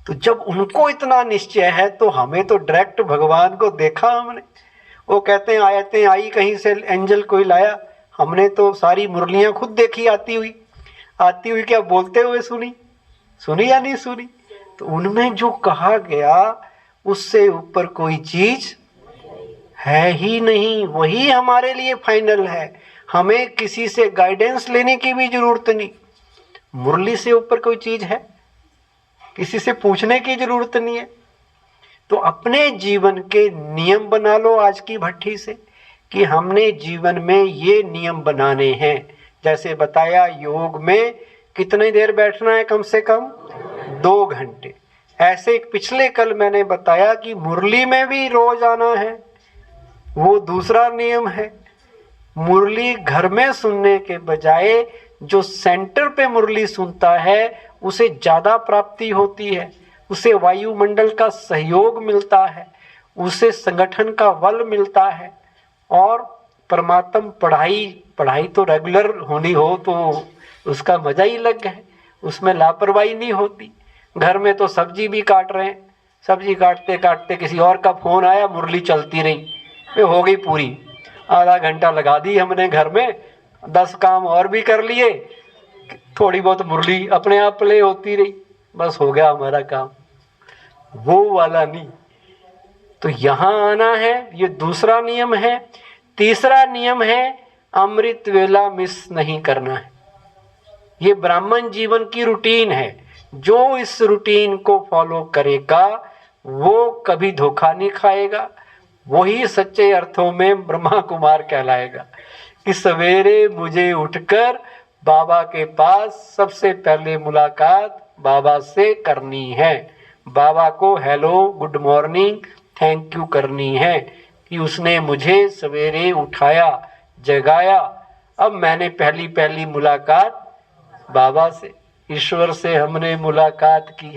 तो जब उनको इतना निश्चय है तो हमें तो डायरेक्ट भगवान को देखा हमने। वो कहते हैं आयतें आई कहीं से, एंजल कोई लाया, हमने तो सारी मुरलियां खुद देखी आती हुई क्या बोलते हुए सुनी या नहीं सुनी। तो उनमें जो कहा गया उससे ऊपर कोई चीज है ही नहीं, वही हमारे लिए फाइनल है। हमें किसी से गाइडेंस लेने की भी जरूरत नहीं। मुरली से ऊपर कोई चीज है? किसी से पूछने की जरूरत नहीं है। तो अपने जीवन के नियम बना लो आज की भट्ठी से कि हमने जीवन में ये नियम बनाने हैं। जैसे बताया योग में कितनी देर बैठना है? कम से कम 2 घंटे। ऐसे पिछले कल मैंने बताया कि मुरली में भी रोज आना है, वो दूसरा नियम है। मुरली घर में सुनने के बजाय जो सेंटर पे मुरली सुनता है उसे ज्यादा प्राप्ति होती है, उसे वायुमंडल का सहयोग मिलता है, उसे संगठन का बल मिलता है। और परमात्म पढ़ाई तो रेगुलर होनी हो तो उसका मजा ही अलग है, उसमें लापरवाही नहीं होती। घर में तो सब्जी भी काट रहे हैं, सब्जी काटते काटते किसी और का फोन आया, मुरली चलती रही, वे हो गई पूरी। आधा घंटा लगा दी हमने घर में, 10 काम और भी कर लिए, थोड़ी बहुत मुरली अपने आप प्ले होती रही, बस हो गया हमारा काम। वो वाला नहीं। तो यहाँ आना है, ये दूसरा नियम है। तीसरा नियम है अमृत वेला मिस नहीं करना है। ये ब्राह्मण जीवन की रूटीन है। जो इस रूटीन को फॉलो करेगा वो कभी धोखा नहीं खाएगा, वही सच्चे अर्थों में ब्रह्मा कुमार कहलाएगा। कि सवेरे मुझे उठकर बाबा के पास सबसे पहले मुलाकात बाबा से करनी है, बाबा को hello good morning thank you करनी है कि उसने मुझे सवेरे उठाया, जगाया। अब मैंने पहली मुलाकात बाबा से, ईश्वर से हमने मुलाकात की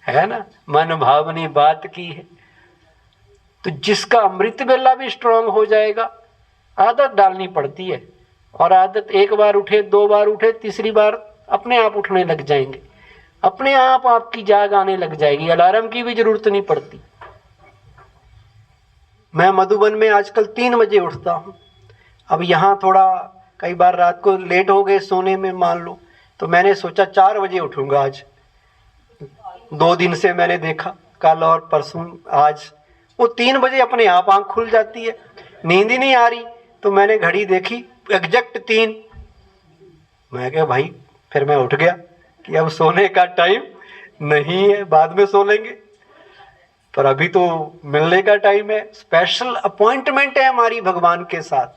है ना, मन भावनी बात की है। तो जिसका अमृत वेला भी स्ट्रांग हो जाएगा। आदत डालनी पड़ती है, और आदत एक बार उठे, 2 बार उठे, तीसरी बार अपने आप उठने लग जाएंगे, अपने आप आपकी जाग आने लग जाएगी, अलार्म की भी जरूरत नहीं पड़ती। मैं मधुबन में आजकल 3 बजे उठता हूँ। अब यहाँ थोड़ा कई बार रात को लेट हो गए सोने में मान लो, तो मैंने सोचा 4 बजे उठूंगा आज। 2 दिन से मैंने देखा, कल और परसों आज, वो 3 बजे अपने आप आंख खुल जाती है, नींद ही नहीं आ रही। तो मैंने घड़ी देखी, एग्जैक्ट 3। मैं कहा भाई, फिर मैं उठ गया कि अब सोने का टाइम नहीं है, बाद में सो लेंगे, पर अभी तो मिलने का टाइम है। स्पेशल अपॉइंटमेंट है हमारी भगवान के साथ।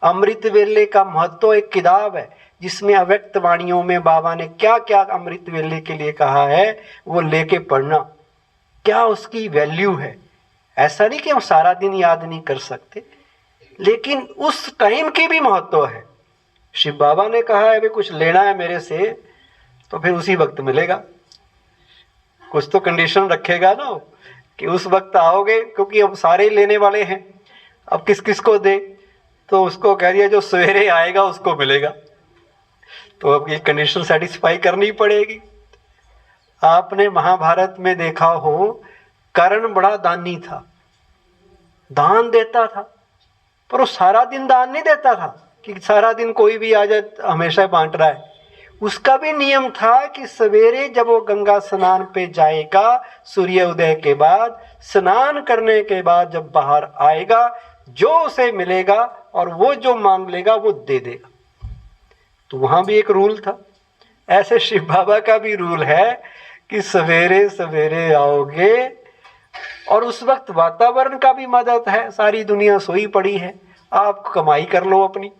अमृत वेले का महत्व एक किताब है जिसमें अव्यक्त वाणियों में बाबा ने क्या क्या अमृत वेले के लिए कहा है वो लेके पढ़ना, क्या उसकी वैल्यू है। ऐसा नहीं कि हम सारा दिन याद नहीं कर सकते, लेकिन उस टाइम की भी महत्व है। शिव बाबा ने कहा है भाई कुछ लेना है मेरे से तो फिर उसी वक्त मिलेगा, कुछ तो कंडीशन रखेगा ना कि उस वक्त आओगे, क्योंकि अब सारे लेने वाले हैं। अब किस किस को दे, तो उसको कह दिया जो सवेरे आएगा उसको मिलेगा। तो अब ये कंडीशन सेटिस्फाई करनी पड़ेगी। आपने महाभारत में देखा हो, कर्ण बड़ा दानी था, दान देता था, पर वो सारा दिन दान नहीं देता था कि सारा दिन कोई भी आ जाए हमेशा बांट रहा है। उसका भी नियम था कि सवेरे जब वो गंगा स्नान पे जाएगा, सूर्य उदय के बाद स्नान करने के बाद जब बाहर आएगा, जो उसे मिलेगा और वो जो मांग लेगा वो दे देगा। तो वहां भी एक रूल था। ऐसे शिव बाबा का भी रूल है कि सवेरे सवेरे आओगे, और उस वक्त वातावरण का भी मदद है, सारी दुनिया सोई पड़ी है, आप कमाई कर लो अपनी।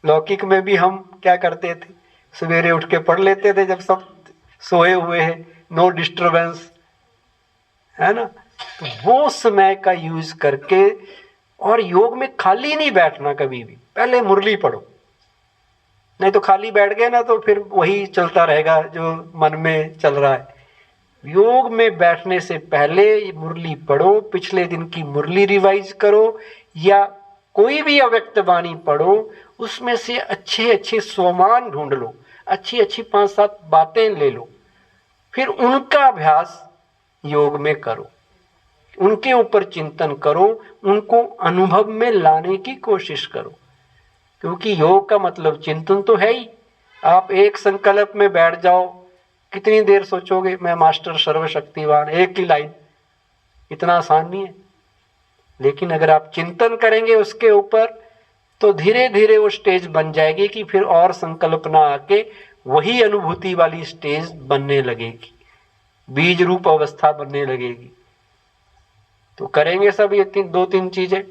लौकिक में भी हम क्या करते थे, सवेरे उठ के पढ़ लेते थे जब सब सोए हुए हैं, नो डिस्टरबेंस, है ना। तो वो समय का यूज करके, और योग में खाली नहीं बैठना कभी भी, पहले मुरली पढ़ो, नहीं तो खाली बैठ गए ना तो फिर वही चलता रहेगा जो मन में चल रहा है। योग में बैठने से पहले मुरली पढ़ो, पिछले दिन की मुरली रिवाइज करो, या कोई भी अव्यक्त वाणी पढ़ो, उसमें से अच्छे अच्छे स्वमान ढूंढ लो, अच्छी अच्छी 5-7 बातें ले लो, फिर उनका अभ्यास योग में करो, उनके ऊपर चिंतन करो, उनको अनुभव में लाने की कोशिश करो। क्योंकि योग का मतलब चिंतन तो है ही। आप एक संकल्प में बैठ जाओ, कितनी देर सोचोगे मैं मास्टर सर्वशक्तिवान, एक ही लाइन, इतना आसान नहीं है। लेकिन अगर आप चिंतन करेंगे उसके ऊपर, तो धीरे धीरे वो स्टेज बन जाएगी कि फिर और संकल्पना आके वही अनुभूति वाली स्टेज बनने लगेगी, बीज रूप अवस्था बनने लगेगी। तो करेंगे सब ये 2-3 चीजें।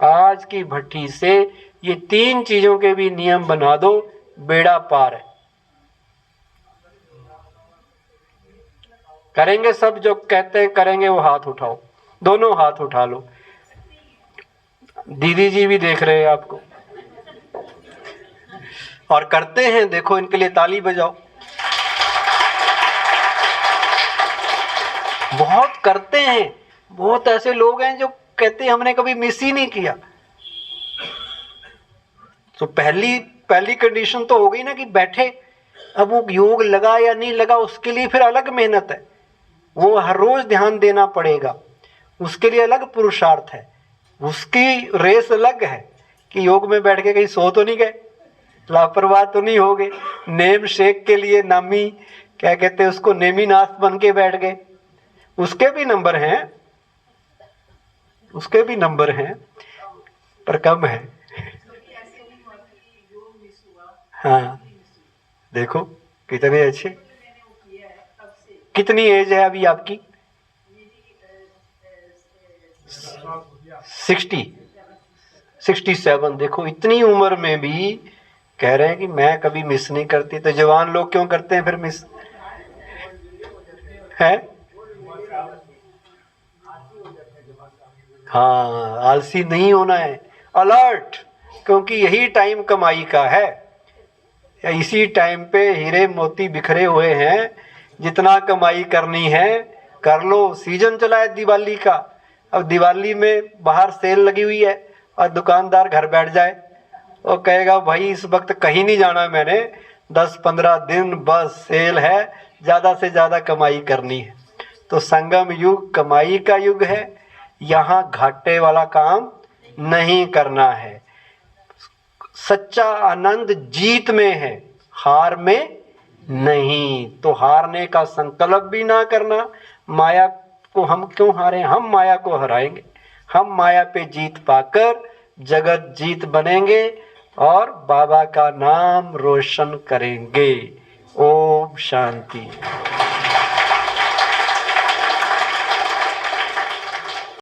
आज की भट्टी से ये 3 चीजों के भी नियम बना दो, बेड़ा पार है। करेंगे सब, जो कहते हैं करेंगे वो हाथ उठाओ, दोनों हाथ उठा लो। दीदी जी भी देख रहे हैं आपको, और करते हैं, देखो इनके लिए ताली बजाओ। बहुत करते हैं, बहुत ऐसे लोग हैं जो कहते हैं हमने कभी मिस ही नहीं किया। तो पहली कंडीशन तो हो गई ना कि बैठे। अब वो योग लगा या नहीं लगा उसके लिए फिर अलग मेहनत है, वो हर रोज ध्यान देना पड़ेगा, उसके लिए अलग पुरुषार्थ है, उसकी रेस अलग है कि योग में बैठ के कहीं सो तो नहीं गए, लापरवाह तो नहीं हो गए, नेम शेक के लिए नामी क्या कहते हैं उसको, नेमीनाथ बन के बैठ गए। उसके भी नंबर हैं, उसके भी नंबर हैं, पर कम है। हाँ देखो कितने अच्छे। कितनी एज है अभी आपकी? 67। देखो इतनी उम्र में भी कह रहे हैं कि मैं कभी मिस नहीं करती। तो जवान लोग क्यों करते हैं फिर मिस? है हाँ, आलसी नहीं होना है, अलर्ट, क्योंकि यही टाइम कमाई का है। इसी टाइम पे हीरे मोती बिखरे हुए हैं, जितना कमाई करनी है कर लो। सीजन चला है दिवाली का, अब दिवाली में बाहर सेल लगी हुई है और दुकानदार घर बैठ जाए और कहेगा भाई इस वक्त कहीं नहीं जाना, मैंने 10-15 दिन बस सेल है, ज़्यादा से ज़्यादा कमाई करनी है। तो संगम युग कमाई का युग है, यहाँ घाटे वाला काम नहीं करना है। सच्चा आनंद जीत में है, हार में नहीं। तो हारने का संकल्प भी ना करना। माया को हम क्यों हारे? हम माया को हराएंगे, हम माया पे जीत पाकर जगत जीत बनेंगे और बाबा का नाम रोशन करेंगे। ओम शांति।